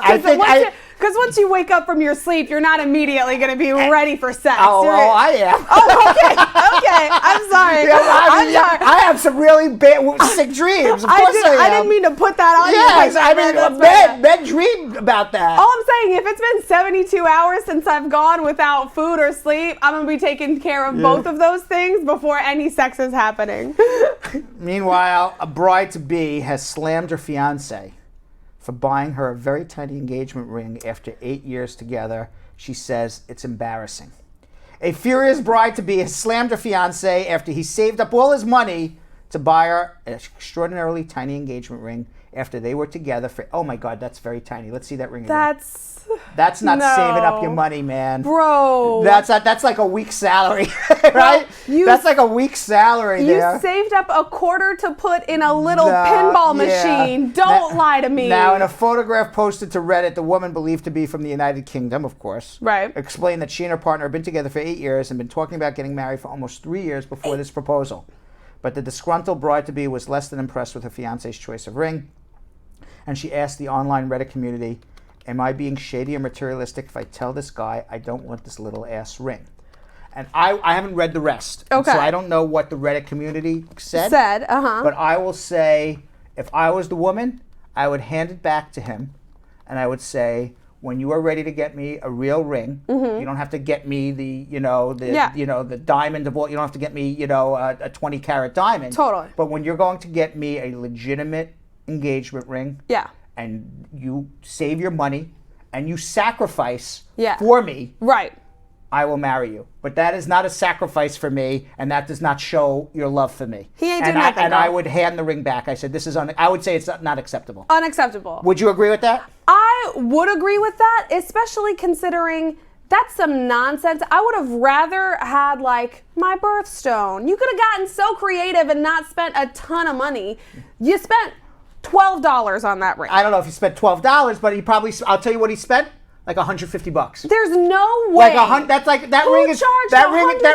Because once you wake up from your sleep, you're not immediately going to be ready for sex. Oh, I am. Oh, okay. Okay. I'm sorry. I'm sorry. I have some really sick dreams. Of course I didn't mean to put that on you. Yes, I mean, men dream about that. All I'm saying, if it's been 72 hours since I've gone without food or sleep, I'm going to be taking care of both of those things before any sex is happening. Meanwhile, a bride-to-be has slammed her fiancé for buying her a very tiny engagement ring after 8 years together. She says it's embarrassing. A furious bride-to-be has slammed her fiancé after he saved up all his money to buy her an extraordinarily tiny engagement ring after they were together for, oh my God, that's very tiny. Let's see that ring again. That's not saving up your money, man. Bro. That's like a week's salary, right? That's like a week's salary there. You saved up a quarter to put in a little pinball machine. Don't lie to me. Now, in a photograph posted to Reddit, the woman believed to be from the United Kingdom, of course, explained that she and her partner had been together for 8 years and been talking about getting married for almost 3 years before this proposal. But the disgruntled bride-to-be was less than impressed with her fiancé's choice of ring, and she asked the online Reddit community, am I being shady or materialistic if I tell this guy I don't want this little ass ring? And I haven't read the rest. Okay. So I don't know what the Reddit community said. But I will say, if I was the woman, I would hand it back to him. And I would say, when you are ready to get me a real ring, you don't have to get me the diamond of all, you don't have to get me, a 20 carat diamond. Totally. But when you're going to get me a legitimate engagement ring, and you save your money and you sacrifice for me, I will marry you. But that is not a sacrifice for me, and that does not show your love for me. He ain't doing nothing. And I would hand the ring back. I said, I would say it's not acceptable. Unacceptable. Would you agree with that? I would agree with that, especially considering that's some nonsense. I would have rather had like my birthstone. You could have gotten so creative and not spent a ton of money. You spent $12 on that ring. I don't know if he spent $12, but he probably, I'll tell you what he spent, like $150. There's no way. That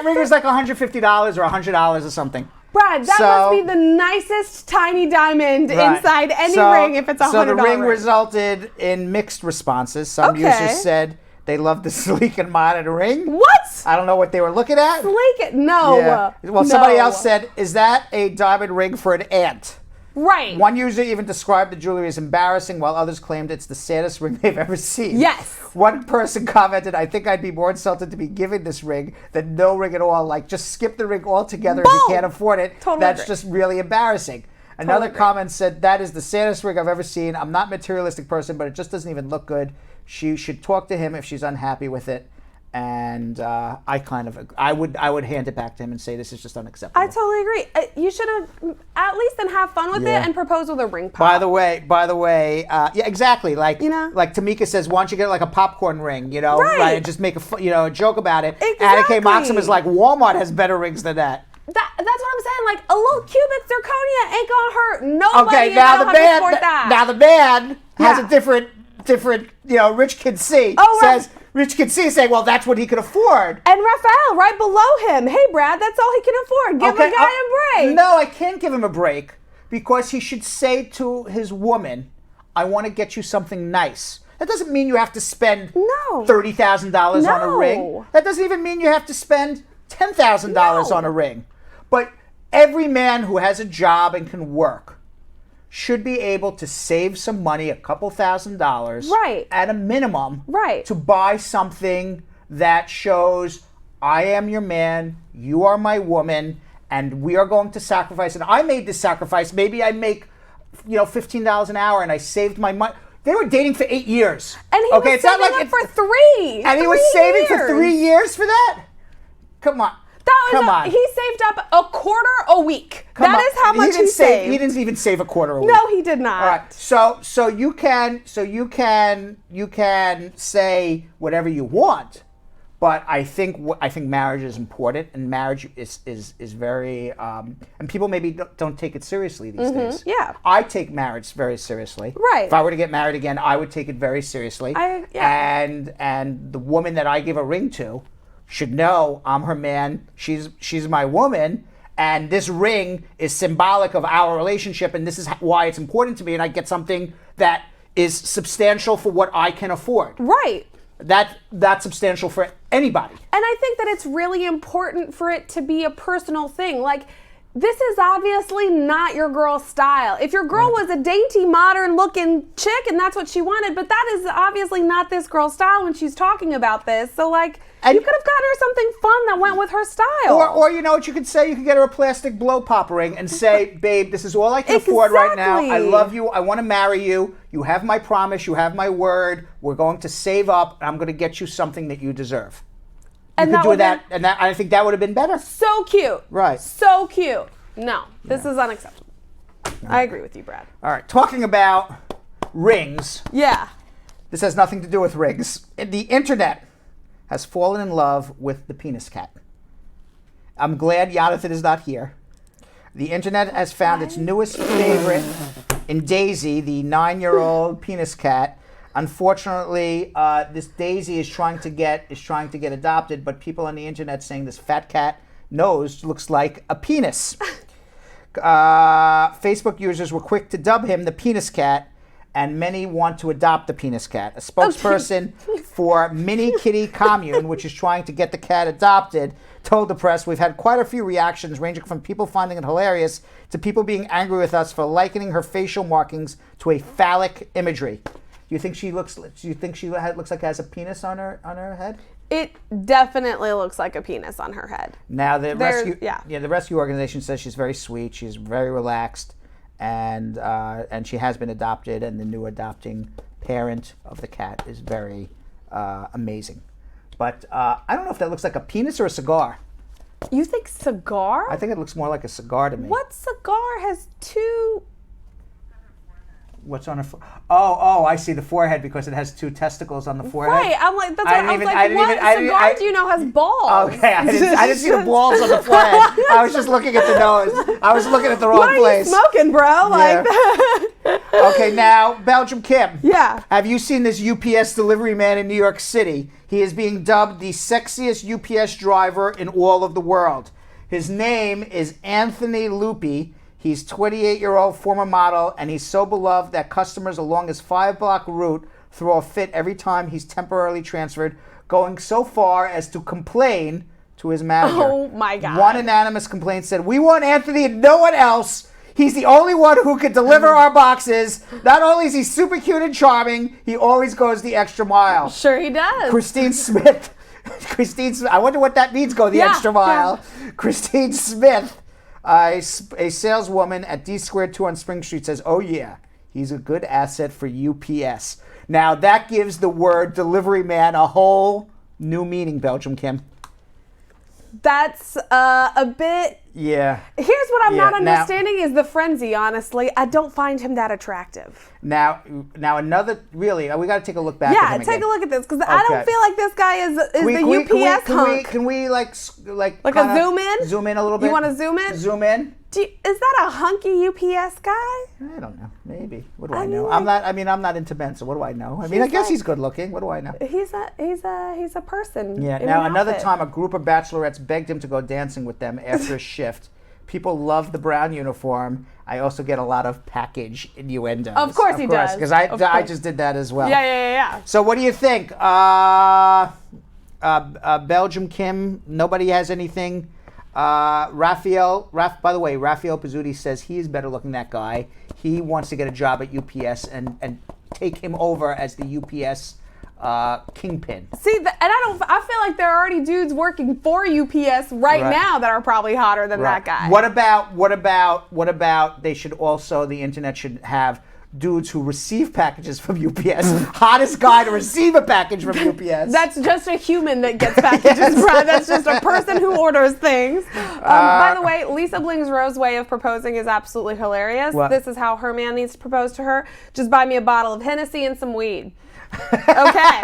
ring is like $150 or $100 or something. Brad, that must be the nicest tiny diamond inside any ring if it's $100. So the ring resulted in mixed responses. Some users said they loved the sleek and modern ring. What? I don't know what they were looking at. Sleek? No. Yeah. Well, somebody else said, is that a diamond ring for an aunt? Right. One user even described the jewelry as embarrassing, while others claimed it's the saddest ring they've ever seen. Yes. One person commented, I think I'd be more insulted to be given this ring than no ring at all. Like, just skip the ring altogether if you can't afford it. Totally That's agree. just really embarrassing. Another comment said, that is the saddest ring I've ever seen. I'm not a materialistic person, but it just doesn't even look good. She should talk to him if she's unhappy with it. And I would hand it back to him and say this is just unacceptable. I totally agree. You should have at least then have fun with it and propose with a ring pop. By the way, yeah, exactly. Like Tamika says, why don't you get like a popcorn ring, right? And just make a joke about it. Exactly. Anna K. Moxham is like, Walmart has better rings than that. That's what I'm saying. Like a little cubic zirconia ain't gonna hurt nobody. Okay, now the band has a different, Rich Kid C says. Rich Kid C saying, well, that's what he could afford. And Raphael, right below him. Hey, Brad, that's all he can afford. Give the guy a break. No, I can't give him a break because he should say to his woman, I want to get you something nice. That doesn't mean you have to spend $30,000 on a ring. That doesn't even mean you have to spend $10,000 on a ring. But every man who has a job and can work should be able to save some money, a couple $1,000s, at a minimum, to buy something that shows I am your man, you are my woman, and we are going to sacrifice. And I made this sacrifice. Maybe I make, $15 an hour, and I saved my money. They were dating for 8 years. And he was saving up for 3. And he was saving for 3 years for that? Come on. He saved up a quarter a week. That is how much he saved. He didn't even save a quarter a week. No, he did not. All right. So you can say whatever you want, but I think marriage is important, and marriage is very and people maybe don't take it seriously these days. Yeah. I take marriage very seriously. Right. If I were to get married again, I would take it very seriously. And the woman that I give a ring to should know I'm her man, she's my woman, and this ring is symbolic of our relationship, and this is why it's important to me, and I get something that is substantial for what I can afford. Right. That's substantial for anybody. And I think that it's really important for it to be a personal thing. Like, this is obviously not your girl's style. If your girl was a dainty, modern-looking chick and that's what she wanted, but that is obviously not this girl's style when she's talking about this. So, you could have gotten her something fun that went with her style. Or you know what you could say? You could get her a plastic blow pop ring and say, babe, this is all I can afford right now. I love you. I want to marry you. You have my promise. You have my word. We're going to save up. And I'm going to get you something that you deserve. And I think that would have been better. So cute. Right. So cute. No, this is unacceptable. I agree with you, Brad. All right, talking about rings. Yeah. This has nothing to do with rings. The internet has fallen in love with the penis cat. I'm glad Jonathan is not here. The internet has found its newest favorite in Daisy, the 9-year-old penis cat. Unfortunately, this Daisy is trying to get adopted, but people on the internet saying this fat cat nose looks like a penis. Facebook users were quick to dub him the penis cat, and many want to adopt the penis cat. A spokesperson for Mini Kitty Commune, which is trying to get the cat adopted, told the press, "We've had quite a few reactions, ranging from people finding it hilarious to people being angry with us for likening her facial markings to a phallic imagery." Do you think she looks like she has a penis on her head? It definitely looks like a penis on her head. Now the rescue organization says she's very sweet, she's very relaxed, and she has been adopted, and the new adopting parent of the cat is very amazing. But I don't know if that looks like a penis or a cigar. You think cigar? I think it looks more like a cigar to me. What cigar has two? What's on her? Oh, I see the forehead because it has two testicles on the forehead. Right, I'm like, that's what I was like. What cigar do you know has balls? Okay, I didn't see the balls on the forehead. I was just looking at the nose. I was looking at the wrong place. What are you smoking, bro? Yeah. Okay, now Belgium Kim. Yeah. Have you seen this UPS delivery man in New York City? He is being dubbed the sexiest UPS driver in all of the world. His name is Anthony Lupi. He's 28-year-old former model, and he's so beloved that customers along his 5-block route throw a fit every time he's temporarily transferred, going so far as to complain to his manager. Oh, my God. One anonymous complaint said, "We want Anthony and no one else. He's the only one who could deliver our boxes. Not only is he super cute and charming, he always goes the extra mile." Sure he does. Christine Smith. I wonder what that means, go the extra mile. Yeah. Christine Smith, a saleswoman at D Squared 2 on Spring Street, says, "Oh yeah, he's a good asset for UPS." Now that gives the word delivery man a whole new meaning, Belgium Kim. That's a bit... Yeah. Here's what I'm not understanding is the frenzy, honestly. I don't find him that attractive. Now another, really, we got to take a look back at him take again. a look at this, because I don't feel like this guy is the UPS hunk. Can we like a zoom in? Zoom in a little bit? You want to zoom in? Zoom in? Is that a hunky UPS guy? I don't know. Maybe. What do I know? I'm not into men, so what do I know? I mean, I guess he's good looking. What do I know? He's a person. Yeah. Now another time, a group of bachelorettes begged him to go dancing with them after a shift. People love the brown uniform. I also get a lot of package innuendos. Of course he does. Because I just did that as well. Yeah. So what do you think? Belgium Kim, nobody has anything. By the way, Raphael Pizzuti says he is better looking, that guy. He wants to get a job at UPS and take him over as the UPS kingpin. See, I feel like there are already dudes working for UPS right now that are probably hotter than that guy. What about the internet should have dudes who receive packages from UPS. Hottest guy to receive a package from UPS. That's just a human that gets packages, Brad. That's just a person who orders things. By the way, Lisa Bling's Rose way of proposing is absolutely hilarious. What? This is how her man needs to propose to her. Just buy me a bottle of Hennessy and some weed. Okay.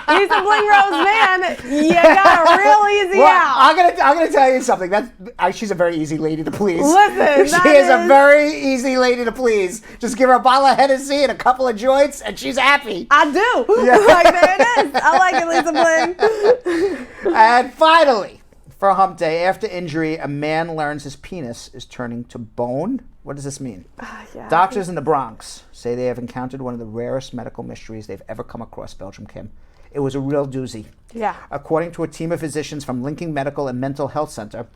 Lisa Bling Rose, man, you got a real easy out. I'm gonna tell you something. She's a very easy lady to please. Listen, she is a very easy lady to please. Just give her a bottle of Hennessy and a couple of joints, and she's happy. I do. Yeah. Like, there it is. I like it, Lisa Bling. And finally, for hump day, after injury, a man learns his penis is turning to bone. What does this mean? Doctors in the Bronx say they have encountered one of the rarest medical mysteries they've ever come across, Belgium Kim. It was a real doozy. Yeah. According to a team of physicians from Lincoln Medical and Mental Health Center,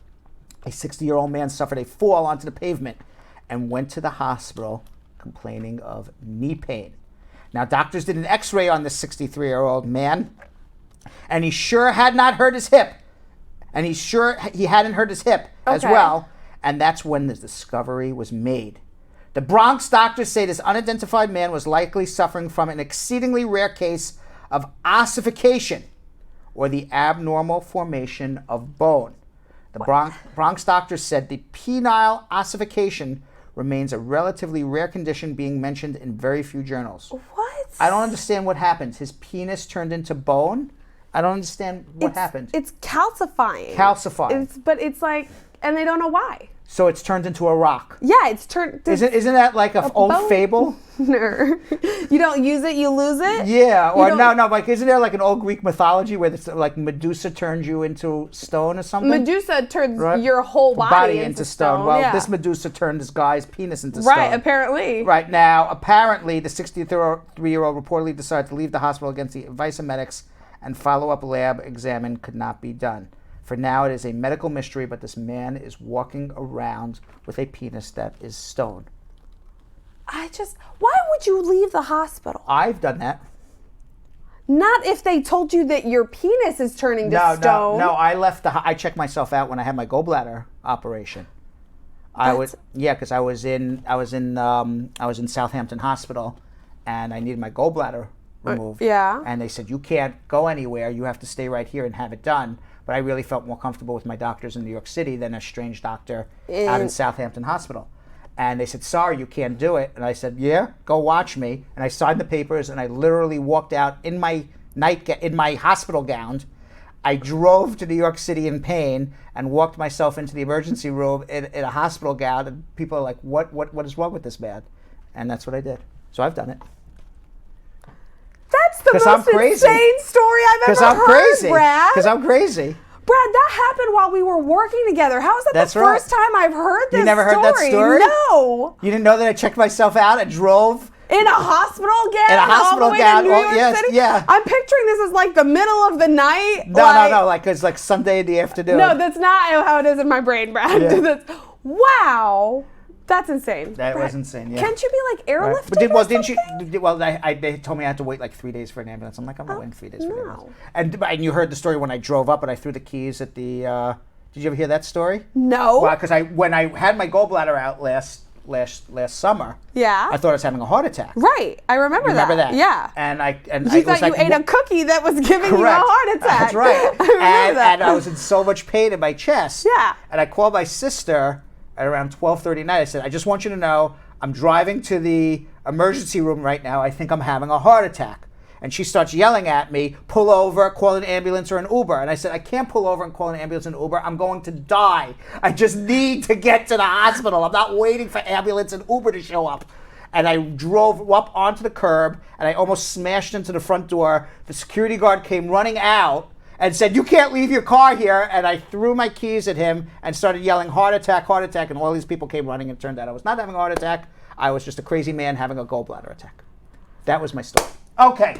a 60-year-old man suffered a fall onto the pavement and went to the hospital complaining of knee pain. Now, doctors did an x-ray on this 63-year-old man, and he sure had not hurt his hip. And he's sure he hadn't hurt his hip as well. And that's when the discovery was made. The Bronx doctors say this unidentified man was likely suffering from an exceedingly rare case of ossification, or the abnormal formation of bone. The Bronx doctors said the penile ossification remains a relatively rare condition being mentioned in very few journals. What? I don't understand what happened. His penis turned into bone? I don't understand what happened. It's calcifying. But it's like, and they don't know why. So it's turned into a rock. Yeah, it's turned. Isn't that like an old fable? No. You don't use it, you lose it? Yeah, or no, like isn't there like an old Greek mythology where it's like Medusa turns you into stone or something? Medusa turns your whole body into stone. Well, this Medusa turned this guy's penis into stone. Right, apparently. Right now, apparently, the 63-year-old reportedly decided to leave the hospital against the advice of medics, and follow-up lab exam could not be done. For now, it is a medical mystery, but this man is walking around with a penis that is stone. Why would you leave the hospital? I've done that. Not if they told you that your penis is turning to stone. No, I checked myself out when I had my gallbladder operation. Because I was in Southampton Hospital, and I needed my gallbladder removed. And they said, you can't go anywhere. You have to stay right here and have it done. But I really felt more comfortable with my doctors in New York City than a strange doctor out in Southampton Hospital. And they said, sorry, you can't do it. And I said, yeah, go watch me. And I signed the papers, and I literally walked out in my hospital gown. I drove to New York City in pain and walked myself into the emergency room in a hospital gown. And people are like, what is wrong with this man? And that's what I did. So I've done it. That's the most insane story I've ever heard, Brad. Because I'm crazy. Brad, that happened while we were working together. How is that the first time I've heard this story? You never heard that story? No. You didn't know that I checked myself out and drove? In a hospital gown? In a hospital gown. New York City? Yeah. I'm picturing this as like the middle of the night. No. Like it's like Sunday in the afternoon. No, that's not how it is in my brain, Brad. Yeah. Wow. That's insane. That was insane, yeah. Can't you be like airlifted they told me I had to wait like 3 days for an ambulance. I'm like, I'm not waiting 3 days for an ambulance. And you heard the story when I drove up and I threw the keys at the, did you ever hear that story? No. Well, because when I had my gallbladder out last summer, I thought I was having a heart attack. Right. I remember that. Remember that? Yeah. You thought you ate a cookie that was giving you a heart attack. That's right. I remember that. And I was in so much pain in my chest. Yeah. And I called my sister at around 12:30 at night. I said, I just want you to know, I'm driving to the emergency room right now. I think I'm having a heart attack. And she starts yelling at me, pull over, call an ambulance or an Uber. And I said, I can't pull over and call an ambulance and Uber. I'm going to die. I just need to get to the hospital. I'm not waiting for ambulance and Uber to show up. And I drove up onto the curb, and I almost smashed into the front door. The security guard came running out and said, you can't leave your car here. And I threw my keys at him and started yelling, heart attack, and all these people came running, and it turned out I was not having a heart attack. I was just a crazy man having a gallbladder attack. That was my story. Okay.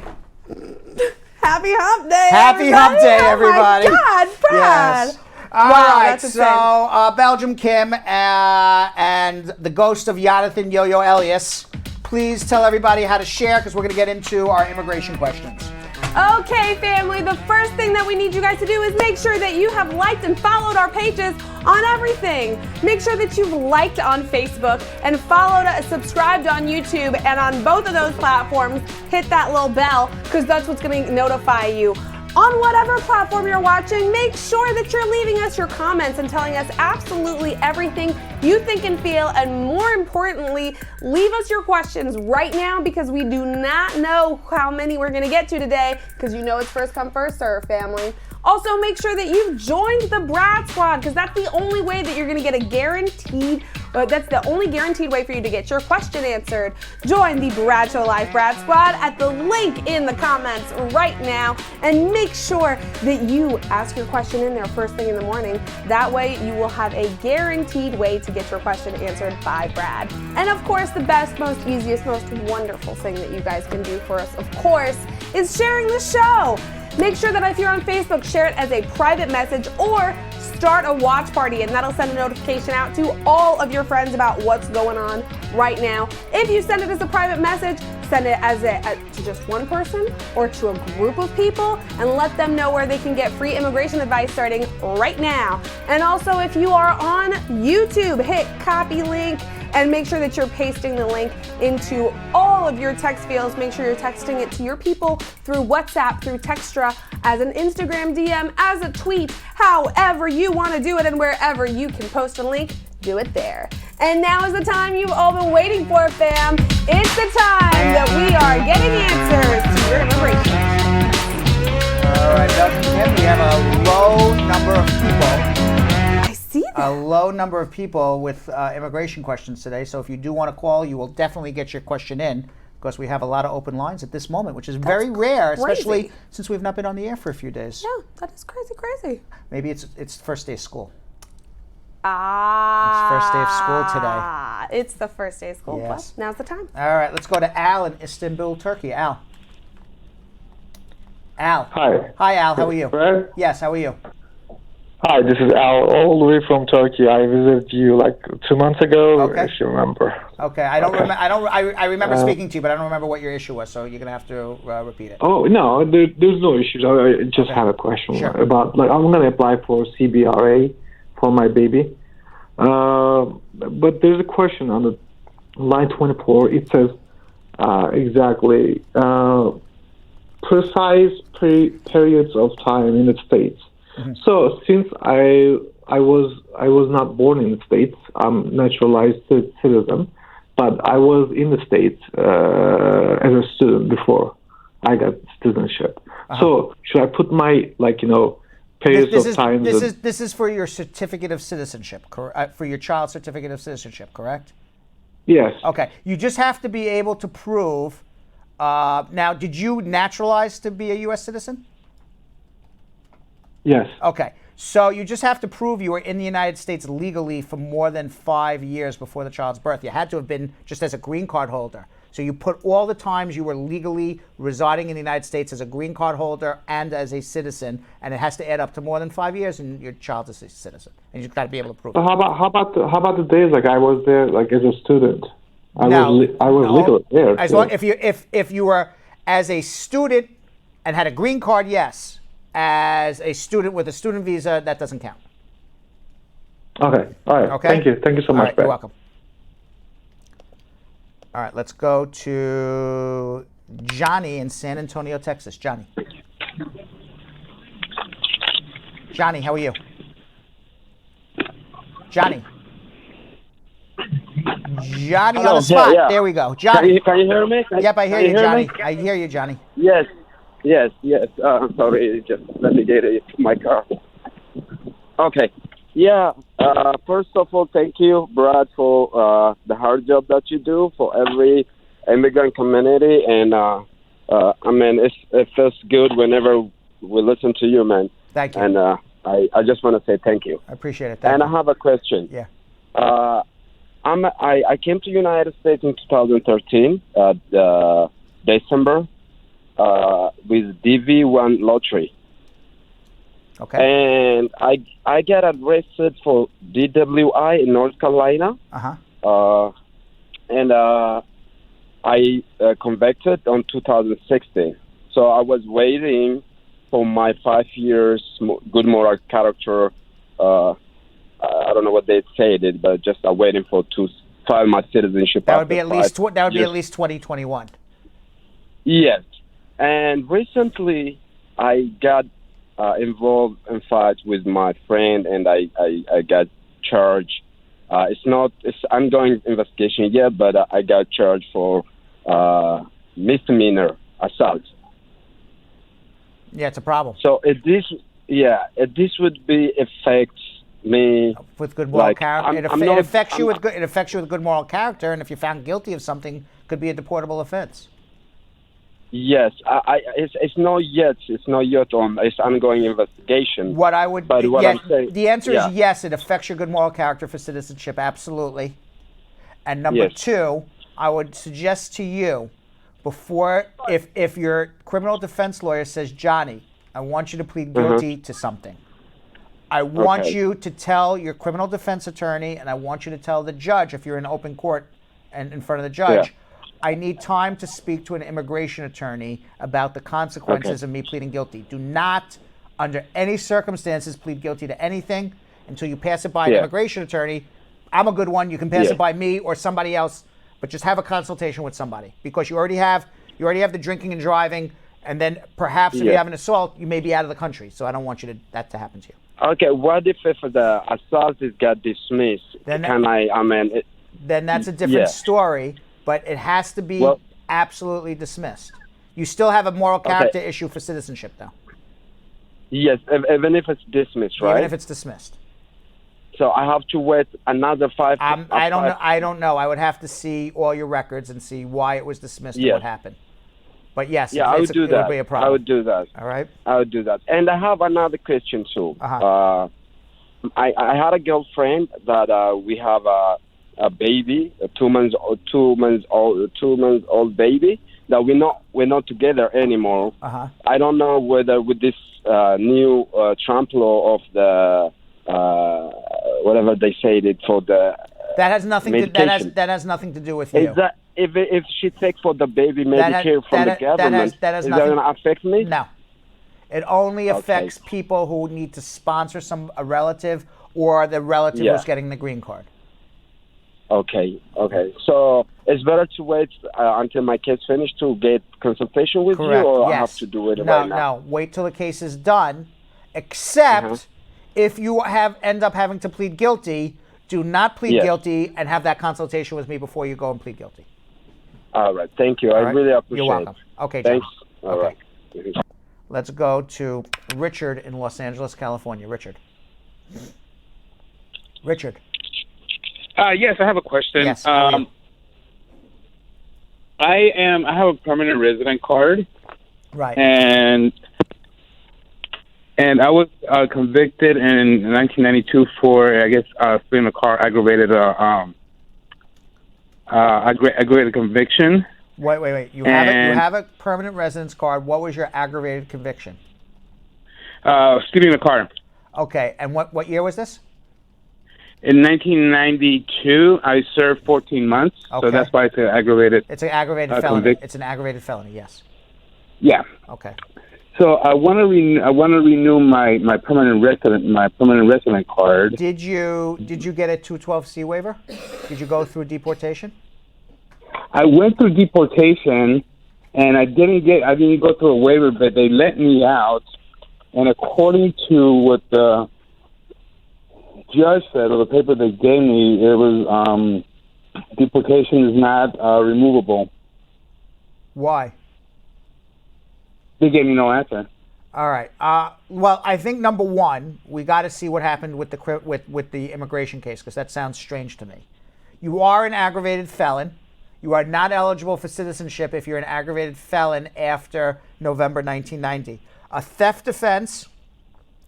Happy hump day, Happy hump day, everybody. Oh my God, Brad. Yes. All right, so Belgium Kim and the ghost of Jonathan Yo-Yo Elias, please tell everybody how to share, because we're going to get into our immigration questions. Okay, family, the first thing that we need you guys to do is make sure that you have liked and followed our pages on everything. Make sure that you've liked on Facebook and followed, subscribed on YouTube, and on both of those platforms, hit that little bell, because that's what's going to notify you. On whatever platform you're watching, make sure that you're leaving us your comments and telling us absolutely everything you think and feel, and more importantly, leave us your questions right now, because we do not know how many we're gonna get to today, because you know it's first come, first serve, family. Also, make sure that you've joined the Brad Squad, because that's the only way that you're gonna get a guaranteed, that's the only guaranteed way for you to get your question answered. Join the Brad Show Live Brad Squad at the link in the comments right now, and make sure that you ask your question in there first thing in the morning. That way you will have a guaranteed way to get your question answered by Brad. And of course, the best, most easiest, most wonderful thing that you guys can do for us, of course, is sharing the show. Make sure that if you're on Facebook, share it as a private message, or start a watch party, and that'll send a notification out to all of your friends about what's going on right now. If you send it as a private message, Send it to just one person or to a group of people, and let them know where they can get free immigration advice starting right now. And also, if you are on YouTube, hit copy link and make sure that you're pasting the link into all of your text fields. Make sure you're texting it to your people through WhatsApp, through Textra, as an Instagram DM, as a tweet, however you want to do it, and wherever you can post a link, do it there. And now is the time you've all been waiting for, fam. It's the time that we are getting answers to your immigration. All right, Doug and Kim, we have a low number of people. I see that. A low number of people with immigration questions today. So if you do want to call, you will definitely get your question in, because we have a lot of open lines at this moment, which is very rare, especially since we've not been on the air for a few days. Yeah, that is crazy. Maybe it's first day of school. Ah. It's first day of school today. It's the first day of school. Yes. Well, now's the time. All right, let's go to Al in Istanbul, Turkey. Al. Hi. Hi, Al. How are you? Fred? Yes, how are you? Hi, this is Al, all the way from Turkey. I visited you like 2 months ago, if you remember. Okay, I don't remember. I remember speaking to you, but I don't remember what your issue was. So you're gonna have to repeat it. Oh no, there's no issues. I just have a question about I'm gonna apply for CBRA for my baby, but there's a question on the line 24. It says exactly precise periods of time in the States. Mm-hmm. So since I was not born in the States, I'm naturalized citizen, but I was in the States as a student before I got citizenship. So should I put my periods of time? This is for your certificate of citizenship, for your child's certificate of citizenship, correct? Yes. Okay. You just have to be able to prove. Now, did you naturalize to be a U.S. citizen? Yes. Okay. So you just have to prove you were in the United States legally for more than 5 years before the child's birth. You had to have been just as a green card holder. So you put all the times you were legally residing in the United States as a green card holder and as a citizen, and it has to add up to more than 5 years, and your child is a citizen. And you've got to be able to prove it. How about the days I was there as a student? I was legal there. As long if you were as a student and had a green card, yes. As a student with a student visa, that doesn't count. Okay. All right. Okay. Thank you so much. Right, you're welcome. All right, let's go to Johnny in San Antonio, Texas. Johnny, how are you? Johnny Hello, on the spot. Yeah. There we go. Johnny. Can you hear me? Yep, I hear you, Johnny. I hear you, Johnny. Yes. Sorry, just let me get my car. Okay. Yeah. First of all, thank you, Brad, for the hard job that you do for every immigrant community, and it feels good whenever we listen to you, man. Thank you. And I just want to say thank you. I appreciate it. I have a question. Yeah. I came to United States in 2013, December, with DV1 lottery. Okay. And I got arrested for DWI in North Carolina. And I convicted on 2016. So I was waiting for my 5 years good moral character. I don't know what they said, but just waiting to file my citizenship. That would be at least 2021. Yes. And recently, I got involved in fights with my friend, and I got charged. It's ongoing investigation yet, but I got charged for misdemeanor assault. Yeah, it's a problem. So if this would be affect me with good moral character. It affects you with good moral character, and if you're found guilty of something, it could be a deportable offense. Yes, it's not yet. It's not yet on. It's ongoing investigation. I'm saying, the answer is yes. It affects your good moral character for citizenship, absolutely. And number two, I would suggest to you, before if your criminal defense lawyer says, Johnny, I want you to plead guilty to something. I want you to tell your criminal defense attorney, and I want you to tell the judge if you're in open court and in front of the judge. I need time to speak to an immigration attorney about the consequences of me pleading guilty. Do not, under any circumstances, plead guilty to anything until you pass it by an immigration attorney. I'm a good one. You can pass it by me or somebody else, but just have a consultation with somebody, because you already have the drinking and driving, and then perhaps if you have an assault, you may be out of the country. So I don't want that to happen to you. Okay, what if the assault is got dismissed? Then that's a different story, but it has to be absolutely dismissed. You still have a moral character issue for citizenship, though. Yes, even if it's dismissed, right? Even if it's dismissed. So I have to wait another 5. I don't know. I don't know. I would have to see all your records and see why it was dismissed and what happened. But yes, I would do that. It would be a problem. I would do that. All right. I would do that. And I have another question too. I had a girlfriend that we have a baby, a 2 months old baby that we're not together anymore. I don't know whether with this new Trump law of the whatever they said it for the that has nothing that has nothing to do with you. Is that if she takes for the baby Medicare from the government, is that going to affect me? No. It only affects people who need to sponsor a relative or the relative who's getting the green card. Okay. So it's better to wait until my case finished to get consultation with you, or I have to do it right now? No, wait till the case is done, except if you end up having to plead guilty, do not plead guilty and have that consultation with me before you go and plead guilty. All right. Thank you. I really appreciate it. You're welcome. Okay, thanks. John. Okay. Right. Let's go to Richard in Los Angeles, California. Richard. Yes, I have a question. Yes. I have a permanent resident card. Right. And I was convicted in 1992 for, I guess, stealing a car, aggravated conviction. Wait. You have a permanent residence card. What was your aggravated conviction? Stealing a car. Okay. And what year was this? In 1992, I served 14 months. Okay. So that's why it's an aggravated. It's an aggravated felony. It's an aggravated felony. Yes. Yeah. Okay. So I want to renew my permanent resident card. Did you get a 212C waiver? Did you go through deportation? I went through deportation, and I didn't go through a waiver, but they let me out. And according to what the judge said, or the paper they gave me, it was deportation is not removable. Why? They gave me no answer. All right. Well, I think number one, we got to see what happened with the immigration case, because that sounds strange to me. You are an aggravated felon. You are not eligible for citizenship if you're an aggravated felon after November 1990. A theft offense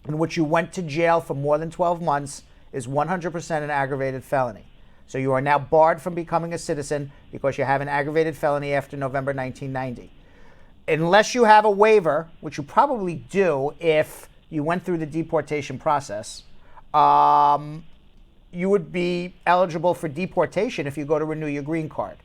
in which you went to jail for more than 12 months is 100% an aggravated felony. So you are now barred from becoming a citizen because you have an aggravated felony after November 1990. Unless you have a waiver, which you probably do if you went through the deportation process, you would be eligible for deportation if you go to renew your green card.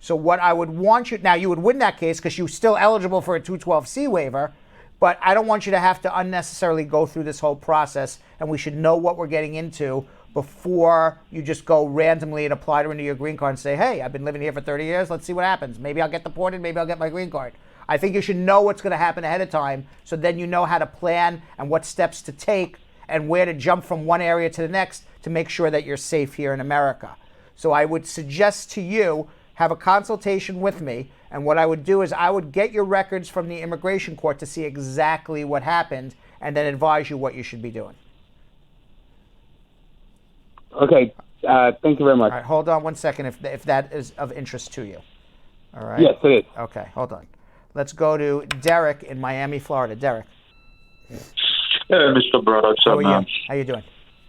So what I would want you, now you would win that case because you're still eligible for a 212C waiver, but I don't want you to have to unnecessarily go through this whole process, and we should know what we're getting into before you just go randomly and apply to renew your green card and say, hey, I've been living here for 30 years, let's see what happens. Maybe I'll get deported, maybe I'll get my green card. I think you should know what's going to happen ahead of time, so then you know how to plan and what steps to take and where to jump from one area to the next to make sure that you're safe here in America. So I would suggest to you, have a consultation with me, and what I would do is I would get your records from the immigration court to see exactly what happened and then advise you what you should be doing. Okay, thank you very much. All right, hold on one second if that is of interest to you. All right? Yes, it is. Okay, hold on. Let's go to Derek in Miami, Florida. Derek. Hey, Mr. Broad. How are you? How you doing?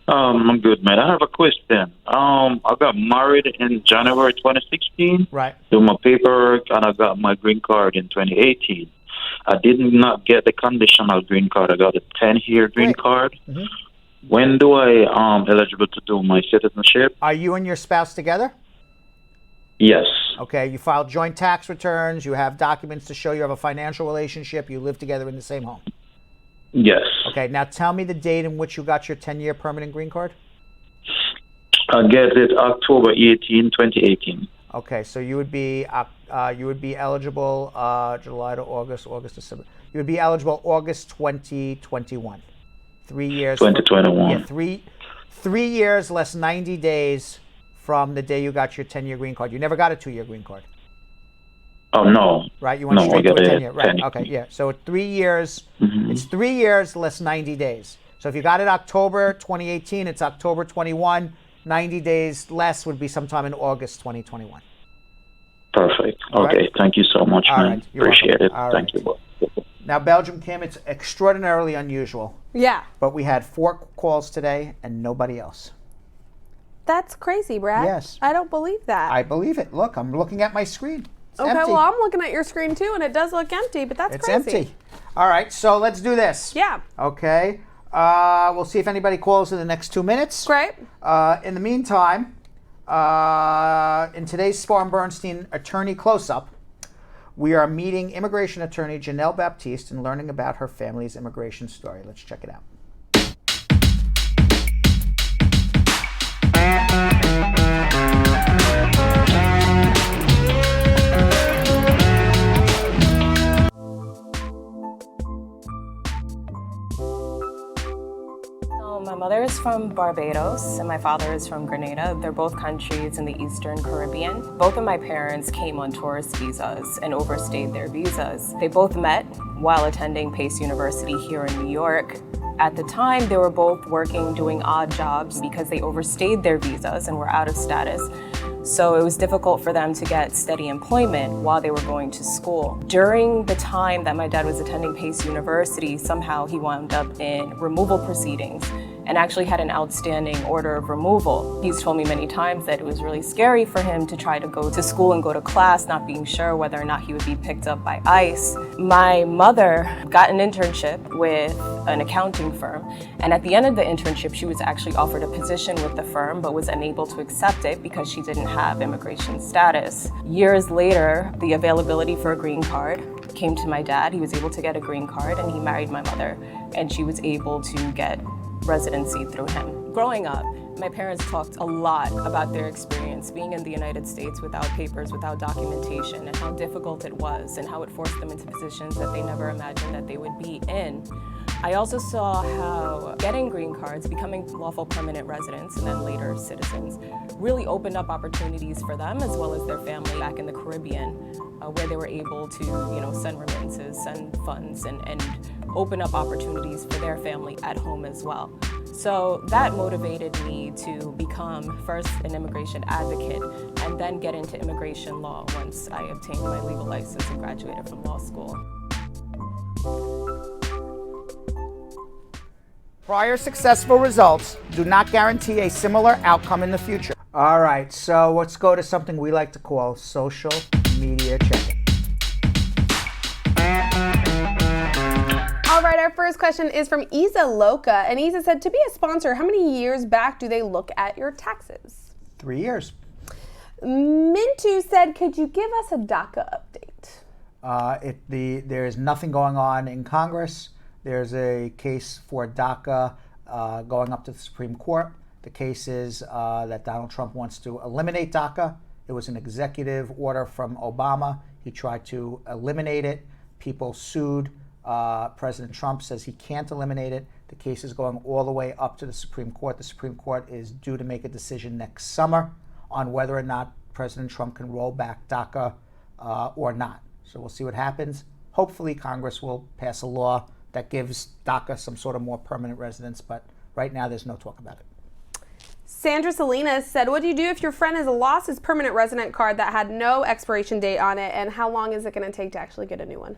I'm good, man. I have a question. I got married in January 2016. Right. Do my paperwork, and I got my green card in 2018. I did not get the conditional green card. I got a 10-year green card. Mm-hmm. When do I eligible to do my citizenship? Are you and your spouse together? Yes. Okay, you filed joint tax returns. You have documents to show you have a financial relationship. You live together in the same home. Yes. Okay, now tell me the date in which you got your 10-year permanent green card. I get it October 18, 2018. Okay, so you would be eligible July to August, August to December. You would be eligible August 2021. 3 years. 2021. Yeah, three years less 90 days from the day you got your 10-year green card. You never got a 2-year green card. Oh, no. Right, you went straight to a 10-year. Right, 10. okay, yeah. So 3 years, Mm-hmm. it's 3 years less 90 days. So if you got it October 2018, it's October 21. 90 days less would be sometime in August 2021. Perfect. All Okay, right. Thank you so much, All man. right. You're Appreciate welcome. it. All Thank right. you. Now, Belgium, Kim, it's extraordinarily unusual, Yeah. but we had 4 calls today and nobody else. That's crazy, Brad. Yes. I don't believe that. I believe it. Look, I'm looking at my screen. It's okay, empty. well, I'm looking at your screen too, and it does look empty, but that's It's crazy. empty. All right, so let's do this. Yeah. Okay. We'll see if anybody calls in the next 2 minutes. Great. In the meantime, in today's Spar and Bernstein attorney close-up, we are meeting immigration attorney Janelle Baptiste and learning about her family's immigration story. Let's check it out. My mother is from Barbados and my father is from Grenada. They're both countries in the Eastern Caribbean. Both of my parents came on tourist visas and overstayed their visas. They both met while attending Pace University here in New York. At the time, they were both working, doing odd jobs because they overstayed their visas and were out of status. So it was difficult for them to get steady employment while they were going to school. During the time that my dad was attending Pace University, somehow he wound up in removal proceedings and actually had an outstanding order of removal. He's told me many times that it was really scary for him to try to go to school and go to class, not being sure whether or not he would be picked up by ICE. My mother got an internship with an accounting firm, and at the end of the internship, she was actually offered a position with the firm, but was unable to accept it because she didn't have immigration status. Years later, the availability for a green card came to my dad. He was able to get a green card, and he married my mother, and she was able to get residency through him. Growing up, my parents talked a lot about their experience being in the United States without papers, without documentation, and how difficult it was, and how it forced them into positions that they never imagined that they would be in. I also saw how getting green cards, becoming lawful permanent residents, and then later citizens, really opened up opportunities for them as well as their family back in the Caribbean, where they were able to, send remittances, send funds, and open up opportunities for their family at home as well. So that motivated me to become first an immigration advocate and then get into immigration law once I obtained my legal license and graduated from law school. Prior successful results do not guarantee a similar outcome in the future. All right, so let's go to something we like to call social media check-in. All right, our first question is from Isa Loca, and Isa said, to be a sponsor, how many years back do they look at your taxes? 3 years. Mintu said, could you give us a Daca update? There is nothing going on in Congress. There's a case for Daca going up to the Supreme Court. The case is that Donald Trump wants to eliminate Daca. It was an executive order from Obama. He tried to eliminate it. People sued. President Trump says he can't eliminate it. The case is going all the way up to the Supreme Court. The Supreme Court is due to make a decision next summer on whether or not President Trump can roll back Daca or not. So we'll see what happens. Hopefully Congress will pass a law that gives Daca some sort of more permanent residence, but right now there's no talk about it. Sandra Salinas said, what do you do if your friend has lost his permanent resident card that had no expiration date on it, and how long is it going to take to actually get a new one?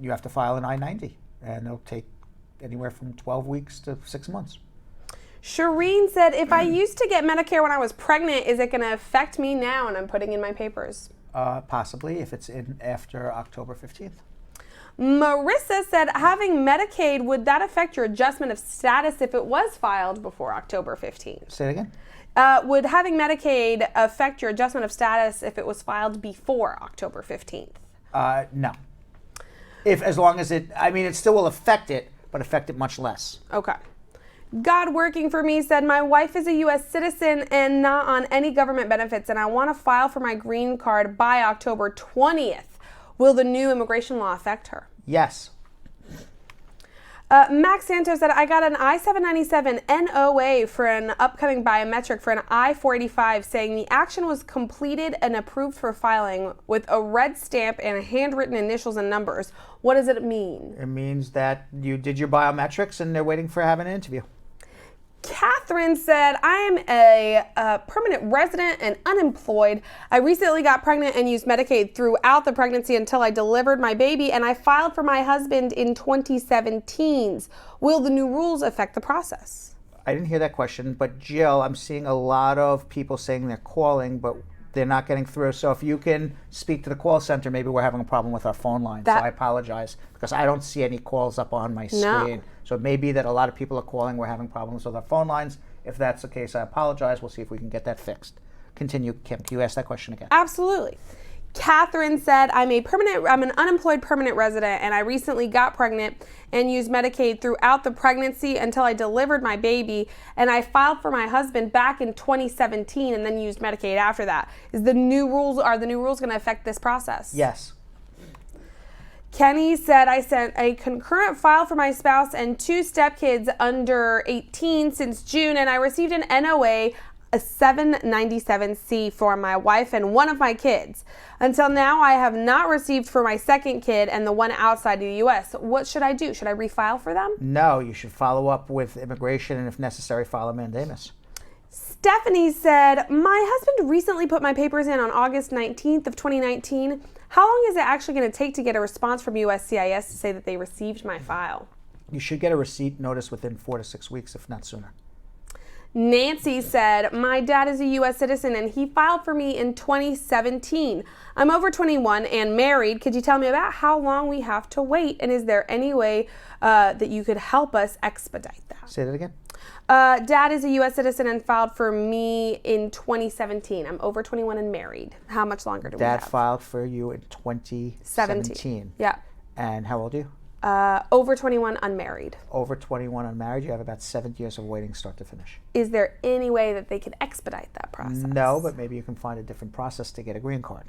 You have to file an I-90, and it'll take anywhere from 12 weeks to 6 months. Shireen said, if I used to get Medicare when I was pregnant, is it going to affect me now when I'm putting in my papers? Possibly, if it's in after October 15th. Marissa said, having Medicaid, would that affect your adjustment of status if it was filed before October 15th? Say it again. Would having Medicaid affect your adjustment of status if it was filed before October 15th? No. As long as it still will affect it, but affect it much less. Okay. God Working for Me said, my wife is a U.S. citizen and not on any government benefits, and I want to file for my green card by October 20th. Will the new immigration law affect her? Yes. Max Santos said, I got an I-797 NOA for an upcoming biometric for an I-485 saying the action was completed and approved for filing with a red stamp and handwritten initials and numbers. What does it mean? It means that you did your biometrics and they're waiting for having an interview. Catherine said, I am a permanent resident and unemployed. I recently got pregnant and used Medicaid throughout the pregnancy until I delivered my baby, and I filed for my husband in 2017. Will the new rules affect the process? I didn't hear that question, but Jill, I'm seeing a lot of people saying they're calling, but they're not getting through. So if you can speak to the call center, maybe we're having a problem with our phone line. So I apologize because I don't see any calls up on my screen. So it may be that a lot of people are calling. We're having problems with our phone lines. If that's the case, I apologize. We'll see if we can get that fixed. Continue, Kim. Can you ask that question again? Absolutely. Catherine said, I'm an unemployed permanent resident, and I recently got pregnant and used Medicaid throughout the pregnancy until I delivered my baby, and I filed for my husband back in 2017 and then used Medicaid after that. Are the new rules going to affect this process? Yes. Kenny said, I sent a concurrent file for my spouse and 2 stepkids under 18 since June, and I received an NOA, a 797C for my wife and one of my kids. Until now, I have not received for my second kid and the one outside of the U.S. What should I do? Should I refile for them? No, you should follow up with immigration and, if necessary, file a mandamus. Stephanie said, my husband recently put my papers in on August 19th of 2019. How long is it actually going to take to get a response from USCIS to say that they received my file? You should get a receipt notice within 4 to 6 weeks, if not sooner. Nancy said, my dad is a U.S. citizen and he filed for me in 2017. I'm over 21 and married. Could you tell me about how long we have to wait? And is there any way that you could help us expedite that? Say that again. Dad is a U.S. citizen and filed for me in 2017. I'm over 21 and married. How much longer do we have? Dad filed for you in 2017. Yeah. And how old are you? Over 21, unmarried. Over 21, unmarried. You have about 7 years of waiting start to finish. Is there any way that they could expedite that process? No, but maybe you can find a different process to get a green card.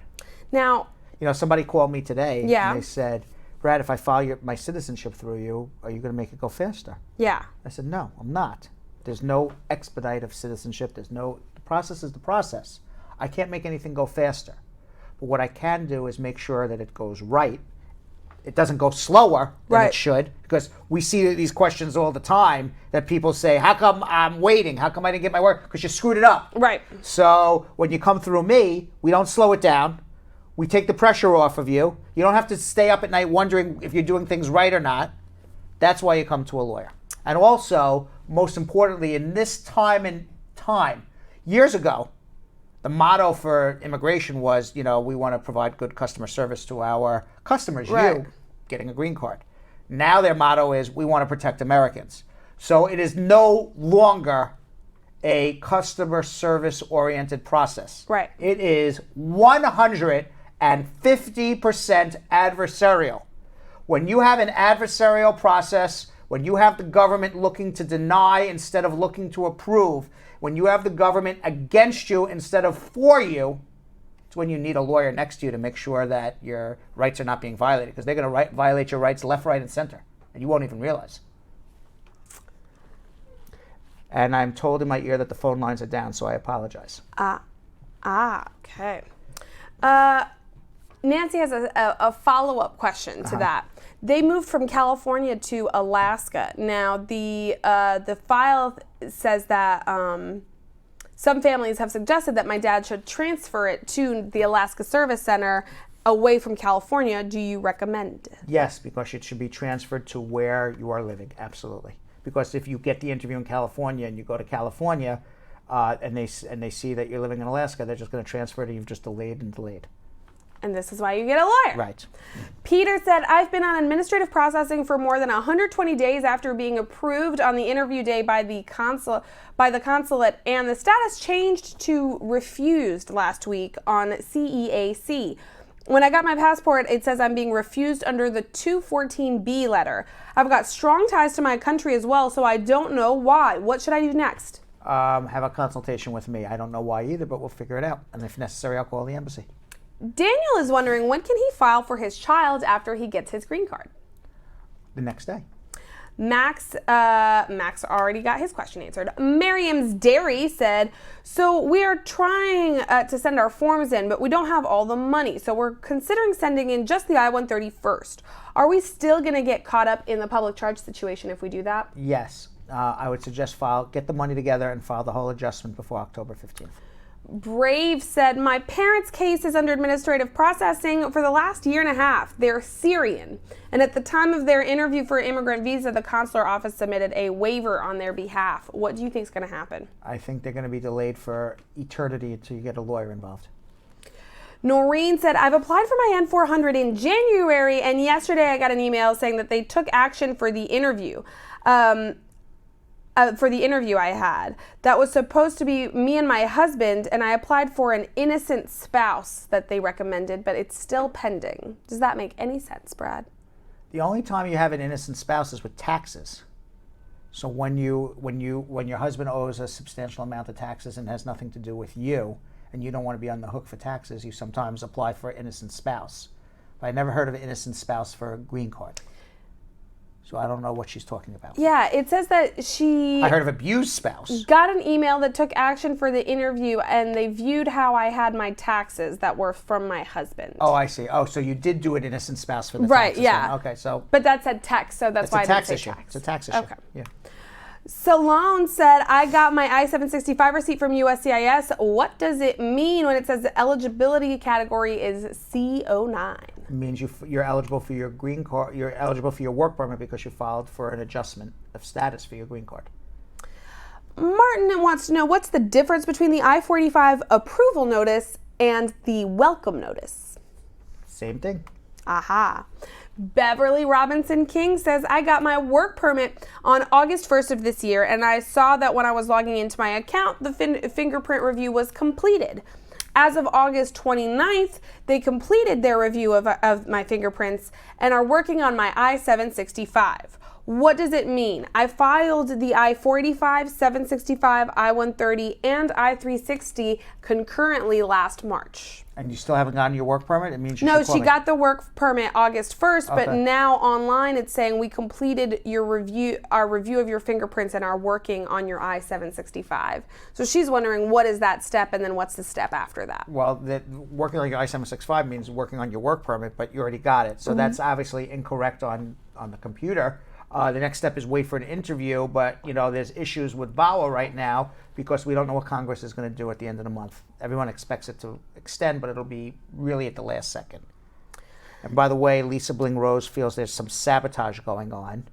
Now, somebody called me today and they said, Brad, if I file my citizenship through you, are you going to make it go faster? Yeah. I said, no, I'm not. There's no expedite of citizenship. The process is the process. I can't make anything go faster. But what I can do is make sure that it goes right. It doesn't go slower than it should, because we see these questions all the time that people say, how come I'm waiting? How come I didn't get my work? Because you screwed it up. Right. So when you come through me, we don't slow it down. We take the pressure off of you. You don't have to stay up at night wondering if you're doing things right or not. That's why you come to a lawyer. And also, most importantly, in this time, years ago, the motto for immigration was, we want to provide good customer service to our customers, you getting a green card. Now their motto is, we want to protect Americans. So it is no longer a customer service oriented process. Right. It is 150% adversarial. When you have an adversarial process, when you have the government looking to deny instead of looking to approve, when you have the government against you instead of for you, it's when you need a lawyer next to you to make sure that your rights are not being violated, because they're going to violate your rights left, right, and center, and you won't even realize. And I'm told in my ear that the phone lines are down, so I apologize. Okay. Nancy has a follow-up question to that. They moved from California to Alaska. Now, the file says that some families have suggested that my dad should transfer it to the Alaska Service Center away from California. Do you recommend it? Yes, because it should be transferred to where you are living, absolutely. Because if you get the interview in California and you go to California and they see that you're living in Alaska, they're just going to transfer it and you've just delayed and delayed. And this is why you get a lawyer. Right. Peter said, I've been on administrative processing for more than 120 days after being approved on the interview day by the consulate, and the status changed to refused last week on CEAC. When I got my passport, it says I'm being refused under the 214B letter. I've got strong ties to my country as well, so I don't know why. What should I do next? Have a consultation with me. I don't know why either, but we'll figure it out. And if necessary, I'll call the embassy. Daniel is wondering, when can he file for his child after he gets his green card? The next day. Max already got his question answered. Miriam's Dairy said, so we are trying to send our forms in, but we don't have all the money. So we're considering sending in just the I-130 first. Are we still going to get caught up in the public charge situation if we do that? Yes. I would suggest get the money together and file the whole adjustment before October 15th. Brave said, my parents' case is under administrative processing for the last year and a half. They're Syrian. And at the time of their interview for an immigrant visa, the consular office submitted a waiver on their behalf. What do you think is going to happen? I think they're going to be delayed for eternity until you get a lawyer involved. Noreen said, I've applied for my N400 in January, and yesterday I got an email saying that they took action for the interview. I had. That was supposed to be me and my husband, and I applied for an innocent spouse that they recommended, but it's still pending. Does that make any sense, Brad? The only time you have an innocent spouse is with taxes. So when your husband owes a substantial amount of taxes and has nothing to do with you, and you don't want to be on the hook for taxes, you sometimes apply for an innocent spouse. But I never heard of an innocent spouse for a green card. So I don't know what she's talking about. Yeah, it says that I heard of abused spouse. Got an email that took action for the interview, and they viewed how I had my taxes that were from my husband. Oh, I see. Oh, so you did do an innocent spouse for the right, taxes. Yeah. Then. Okay, so. But that said tax, so that's why I didn't say issue. tax. It's a tax issue. Okay. Yeah. Salone said, I got my I-765 receipt from USCIS. What does it mean when it says the eligibility category is C09? It means you're eligible for your green card. You're eligible for your work permit because you filed for an adjustment of status for your green card. Martin wants to know, what's the difference between the I-45 approval notice and the welcome notice? Same thing. Aha. Beverly Robinson King says, I got my work permit on August 1st of this year, and I saw that when I was logging into my account, the fingerprint review was completed. As of August 29th, they completed their review of my fingerprints and are working on my I-765. What does it mean? I filed the I-485, 765, I-130, and I-360 concurrently last March. And you still haven't gotten your work permit? It means you No, should call she got the work permit August 1st, but Okay. now online it's saying we completed our review of your fingerprints and are working on your I-765. So she's wondering, what is that step, and then what's the step after that? Well, working on your I-765 means working on your work permit, but you already got it. So that's obviously incorrect on the computer. The next step is wait for an interview, but there's issues with VAWA right now because we don't know what Congress is going to do at the end of the month. Everyone expects it to extend, but it'll be really at the last second. And by the way, Lisa Bling Rose feels there's some sabotage going on.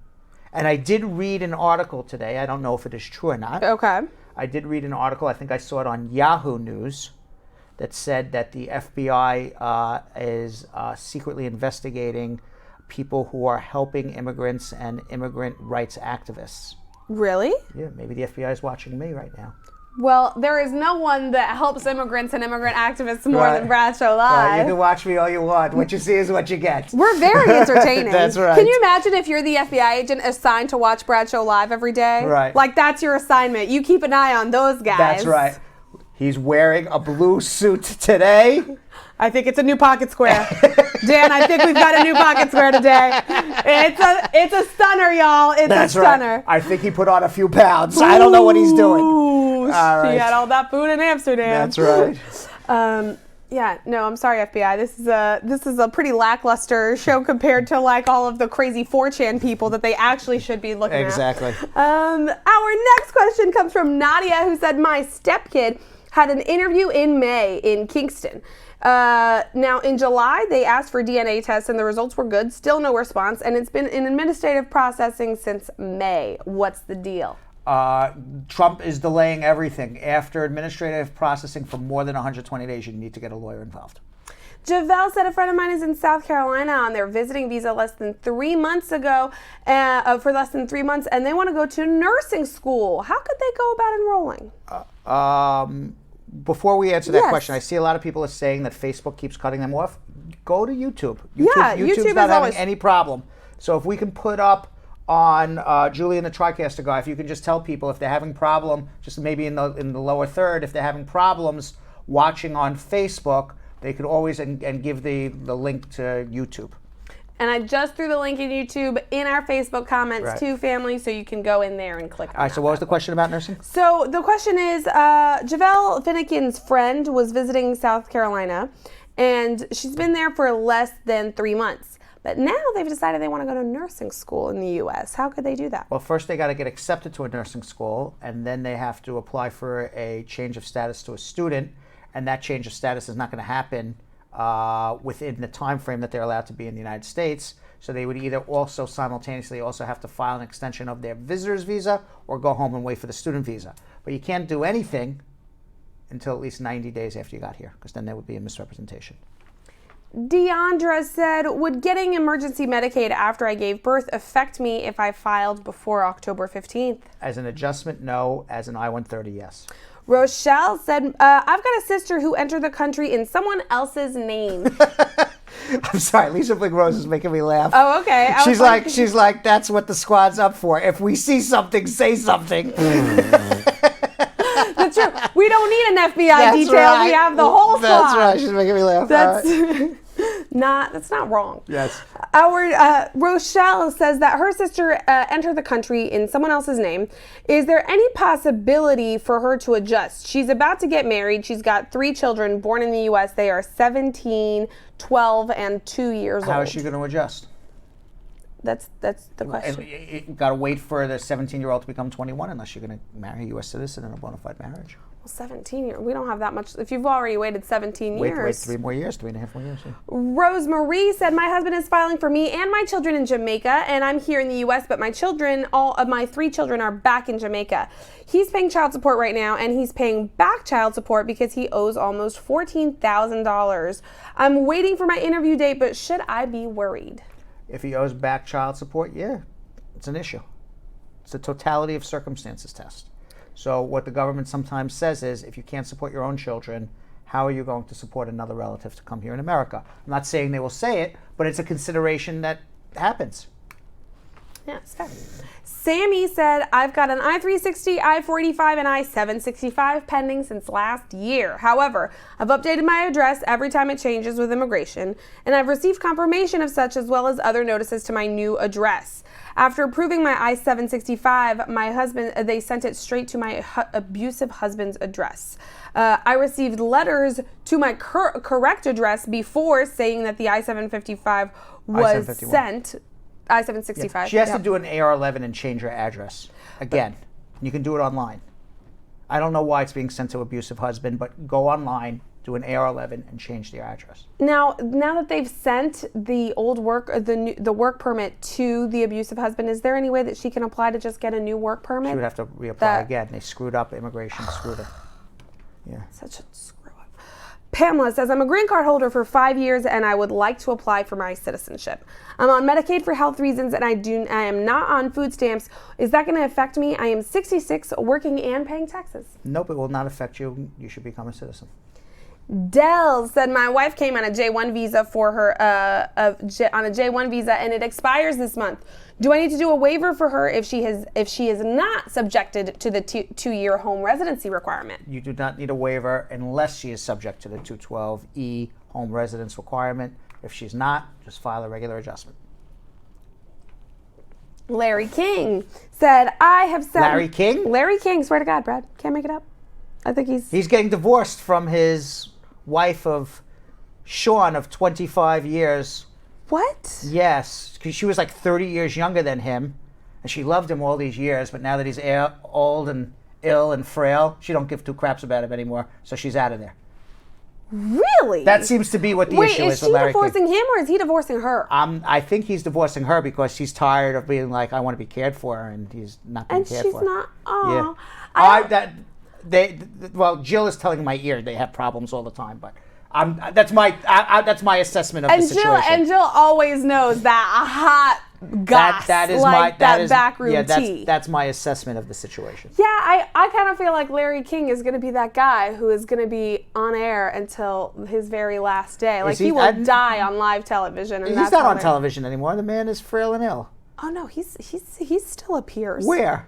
And I did read an article today. I don't know if it is true or not. Okay. I did read an article, I think I saw it on Yahoo News, that said that the FBI is secretly investigating people who are helping immigrants and immigrant rights activists. Really? Yeah, maybe the FBI is watching me right now. Well, there is no one that helps immigrants and immigrant activists more than Bradshaw Live. Right, you can watch me all you want. What you see is what you get. We're very entertaining. That's right. Can you imagine if you're the FBI agent assigned to watch Bradshaw Live every day? Right. Like, that's your assignment. You keep an eye on those guys. That's right. He's wearing a blue suit today. I think it's a new pocket square. Dan, I think we've got a new pocket square today. It's a stunner, y'all. It's a stunner. Right. I think he put on a few pounds. I don't know what he's doing. All right. He had all that food in Amsterdam. That's right. Yeah, no, I'm sorry, FBI. This is a pretty lackluster show compared to like all of the crazy 4chan people that they actually should be looking Exactly. at. Our next question comes from Nadia, who said, my stepkid had an interview in May in Kingston. Now, in July, they asked for DNA tests and the results were good. Still no response. And it's been in administrative processing since May. What's the deal? Trump is delaying everything. After administrative processing for more than 120 days, you need to get a lawyer involved. Javelle said a friend of mine is in South Carolina on their visiting visa less than 3 months ago, for less than 3 months, and they want to go to nursing school. How could they go about enrolling? Before we answer that Yes. question, I see a lot of people are saying that Facebook keeps cutting them off. Go to YouTube. Yeah, YouTube's YouTube not is having always- any problem. So if we can put up on Julie and the TriCaster guy, if you can just tell people if they're having problem, just maybe in the lower third, if they're having problems watching on Facebook, they could always and give the link to YouTube. And I just threw the link in YouTube in our Facebook comments Right. to family, so you can go in there and click on All right, so what was the question about nursing? So the question is, Javelle Finnegan's friend was visiting South Carolina, and she's been there for less than 3 months. But now they've decided they want to go to nursing school in the U.S. How could they do that? Well, first they got to get accepted to a nursing school, and then they have to apply for a change of status to a student, and that change of status is not going to happen within the time frame that they're allowed to be in the United States. So they would either also simultaneously also have to file an extension of their visitor's visa or go home and wait for the student visa. But you can't do anything until at least 90 days after you got here, because then there would be a misrepresentation. Deandra said, would getting emergency Medicaid after I gave birth affect me if I filed before October 15th? As an adjustment, no. As an I-130, yes. Rochelle said, I've got a sister who entered the country in someone else's name. I'm sorry, Lisa Big Rose is making me laugh. Oh, okay. She's like, that's what the squad's up for. If we see something, say something. That's true. We don't need an FBI That's detail. right. We have the whole squad. That's right. She's making me laugh. That's All right. that's not wrong. Yes. Our Rochelle says that her sister entered the country in someone else's name. Is there any possibility for her to adjust? She's about to get married. She's got 3 children born in the U.S. They are 17, 12, and 2 years old. How is she going to adjust? That's the question. You got to wait for the 17-year-old to become 21 unless you're going to marry a U.S. citizen in a bona fide marriage. Well, 17 years. We don't have that much. If you've already waited 17 years. Wait 3 more years, 3.5 more years. Yeah. Rosemarie said, my husband is filing for me and my children in Jamaica, and I'm here in the U.S., but my children, all of my 3 children are back in Jamaica. He's paying child support right now, and he's paying back child support because he owes almost $14,000. I'm waiting for my interview date, but should I be worried? If he owes back child support, yeah, it's an issue. It's a totality of circumstances test. So what the government sometimes says is, if you can't support your own children, how are you going to support another relative to come here in America? I'm not saying they will say it, but it's a consideration that happens. Yeah, it's fair. Sammy said, I've got an I-360, I-485, and I-765 pending since last year. However, I've updated my address every time it changes with immigration, and I've received confirmation of such as well as other notices to my new address. After approving my I-765, my husband, they sent it straight to my abusive husband's address. I received letters to my correct address before saying that the I-755 was sent. I-765. Yeah. She has to do an AR-11 and change her address. Again, you can do it online. I don't know why it's being sent to abusive husband, but go online, do an AR-11, and change their address. Now that they've sent the old work, the work permit to the abusive husband, is there any way that she can apply to just get a new work permit? She would have to reapply again. They screwed up immigration, screwed her. Yeah. Such a screw up. Pamela says, I'm a green card holder for 5 years and I would like to apply for my citizenship. I'm on Medicaid for health reasons and I am not on food stamps. Is that going to affect me? I am 66, working and paying taxes. Nope, it will not affect you. You should become a citizen. Dell said, my wife came on a J1 visa for her, on a J1 visa and it expires this month. Do I need to do a waiver for her if she is not subjected to the 2-year home residency requirement? You do not need a waiver unless she is subject to the 212E home residence requirement. If she's not, just file a regular adjustment. Larry King said, I have said... Larry King? Larry King, swear to God, Brad. Can't make it up. I think He's getting divorced from his wife of Sean of 25 years. What? Yes, because she was like 30 years younger than him, and she loved him all these years, but now that he's old and ill and frail, she don't give 2 craps about him anymore, so she's out of there. Really? That seems to be what the issue is with Larry King. Wait, is she divorcing him or is he divorcing her? I think he's divorcing her because she's tired of being like, I want to be cared for, and he's not being cared for. And she's not. Oh. Yeah. Well, Jill is telling my ear they have problems all the time, but That's my assessment of the situation. And Jill always knows that a hot goss, that is like that backroom tea. That's my assessment of the situation. Yeah, I kind of feel like Larry King is going to be that guy who is going to be on air until his very last day. Like he will die on live television. And he's not on television anymore. The man is frail and ill. Oh no, he's still appears. Where?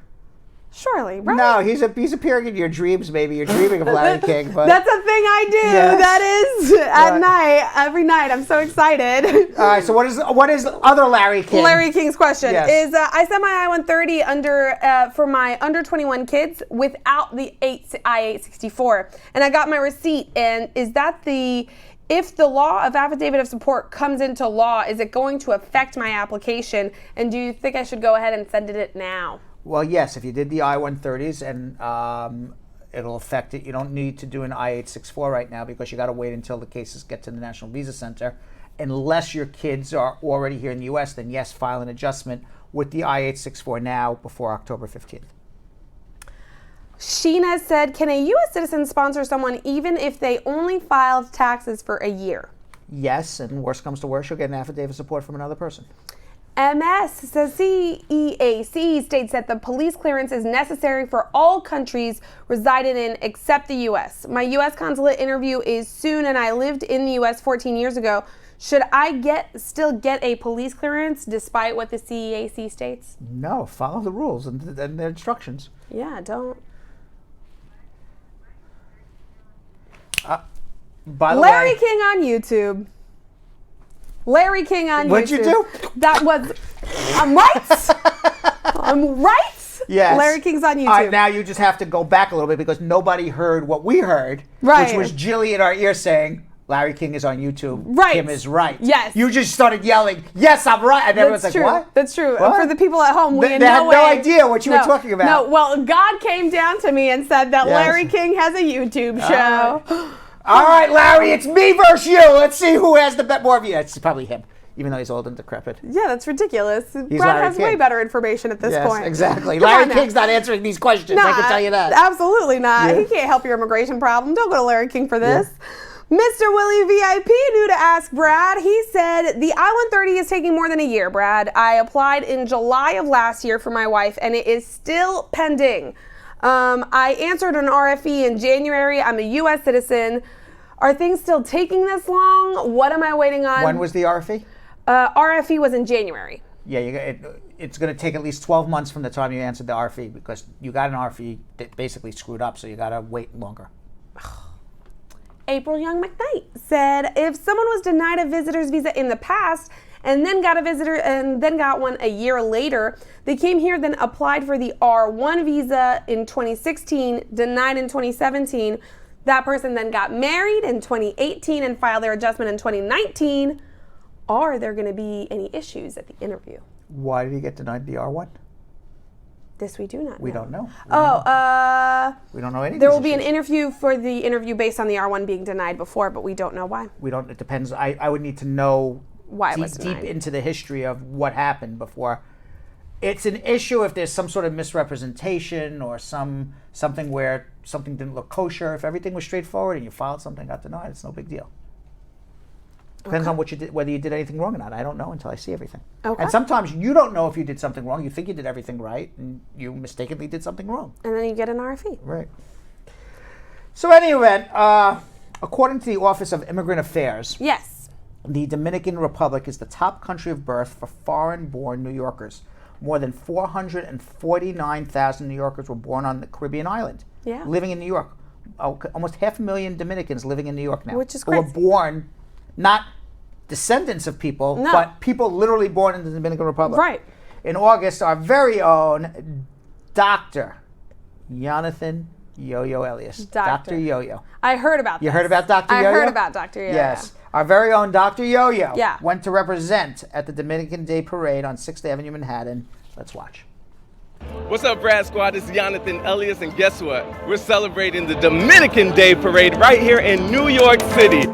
Surely, right? No, he's appearing in your dreams. Maybe you're dreaming of Larry King. But that's a thing I do. Yes. That is at night, every night. I'm so excited. All right. So what is other Larry King? Larry King's question yes. is: I sent my I-130 for my under 21 kids without the I-864, and I got my receipt. And is that if the law of affidavit of support comes into law, is it going to affect my application? And do you think I should go ahead and send it now? Well, yes, if you did the I-130s and it'll affect it. You don't need to do an I-864 right now because you got to wait until the cases get to the National Visa Center. Unless your kids are already here in the U.S., then yes, file an adjustment with the I-864 now before October 15th. Sheena said, can a U.S. citizen sponsor someone even if they only filed taxes for a year? Yes, and worst comes to worst, you'll get an affidavit of support from another person. MS says CEAC states that the police clearance is necessary for all countries residing in except the U.S. My U.S. consulate interview is soon, and I lived in the U.S. 14 years ago. Should I still get a police clearance despite what the CEAC states? No, follow the rules and their instructions. Yeah, don't. By the Larry way, King on YouTube. Larry King on What'd YouTube. you do? That was, I'm right? I'm right? Yes. Larry King's on YouTube. All right, now you just have to go back a little bit because nobody heard what we heard, right, which was Jilly in our ear saying, Larry King is on YouTube. Right. Kim is right. Yes. You just started yelling, yes, I'm right. And everyone's That's like, true. what? That's true. What? For the people at home, we They in had no no way idea what you were talking about. No, well, God came down to me and said that Yes. Larry King has a YouTube show. All right, Larry, it's me versus you. Let's see who has the more of you. It's probably him, even though he's old and decrepit. Yeah, that's ridiculous. Brad Larry has King. way better information at this point. Yes, exactly. Come Larry on now. King's not answering these questions. I can tell you that. Absolutely not. Yeah. He can't help your immigration problem. Don't go to Larry King for this. Yeah. Mr. Willie VIP knew to ask Brad. He said, the I-130 is taking more than a year, Brad. I applied in July of last year for my wife, and it is still pending. I answered an RFE in January. I'm a U.S. citizen. Are things still taking this long? What am I waiting on? When was the RFE? RFE was in January. Yeah, it's going to take at least 12 months from the time you answered the RFE because you got an RFE that basically screwed up, so you got to wait longer. April Young McKnight said, if someone was denied a visitor's visa in the past and then got one a year later, they came here, then applied for the R1 visa in 2016, denied in 2017. That person then got married in 2018 and filed their adjustment in 2019. Are there going to be any issues at the interview? Why did he get denied the R1? This we do not know. We don't know. We don't know anything. There will be an interview for the interview based on the R1 being denied before, but we don't know why. We don't. It depends. I would need to know why it was denied. Deep into the history of what happened before. It's an issue if there's some sort of misrepresentation or something where something didn't look kosher. If everything was straightforward and you filed something, got denied, it's no big deal. Depends on what you did, whether you did anything wrong or not. I don't know until I see everything. Okay. And sometimes you don't know if you did something wrong. You think you did everything right, and you mistakenly did something wrong. And then you get an RFE. Right. So in any event, according to the Office of Immigrant Affairs, yes, the Dominican Republic is the top country of birth for foreign-born New Yorkers. More than 449,000 New Yorkers were born on the Caribbean island, living in New York. Almost 500,000 Dominicans living in New York now. Which is crazy. Who were born, not descendants of people, but people literally born in the Dominican Republic. Right. In August, our very own Dr. Jonathan Yo-Yo Elias. Dr. Yo-Yo. I heard about that. You heard about Dr. Yo-Yo? I heard about Dr. Yo-Yo. Yes. Our very own Dr. Yo-Yo Yeah. went to represent at the Dominican Day Parade on 6th Avenue, Manhattan. Let's watch. What's up, Brad Squad? This is Jonathan Elias, and guess what? We're celebrating the Dominican Day Parade right here in New York City.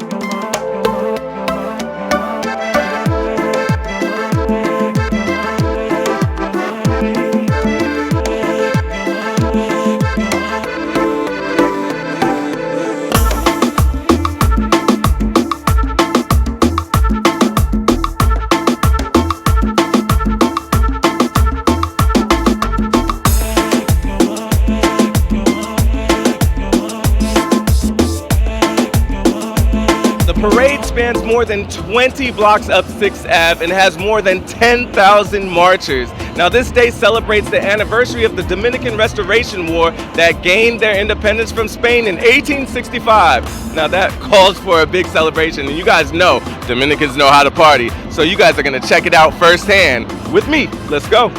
parade spans more than 20 blocks up 6th Ave and has more than 10,000 marchers. Now, this day celebrates the anniversary of the Dominican Restoration War that gained their independence from Spain in 1865. Now, that calls for a big celebration, and you guys know Dominicans know how to party, so you guys are gonna check it out firsthand with me. Let's go.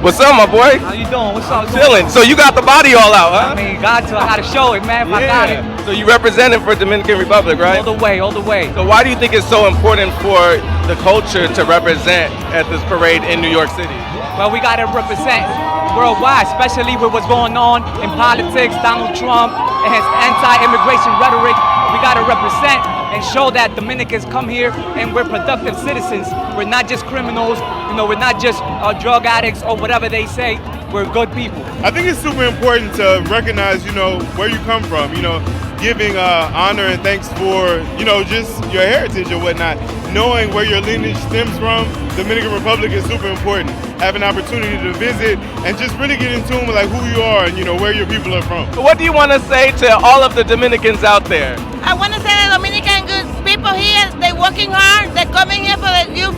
What's up, my boy? How you doing? What's up? Chilling. So you got the body all out, huh? I mean, I gotta show it, man. If I got it. So you representing for Dominican Republic, right? All the way, all the way. So why do you think it's so important for the culture to represent at this parade in New York City? Well, we gotta represent worldwide, especially with what's going on in politics, Donald Trump and his anti-immigration rhetoric. We gotta represent and show that Dominicans come here and we're productive citizens. We're not just criminals, you know, we're not just drug addicts or whatever they say. We're good people. I think it's super important to recognize, you know, where you come from, you know, giving honor and thanks for, you know, just your heritage or whatnot. Knowing where your lineage stems from, Dominican Republic is super important. Have an opportunity to visit and just really get in tune with like who you are and, you know, where your people are from. What do you want to say to all of the Dominicans out there? I want to say the Dominican good people here, they're working hard, they're coming here for the youth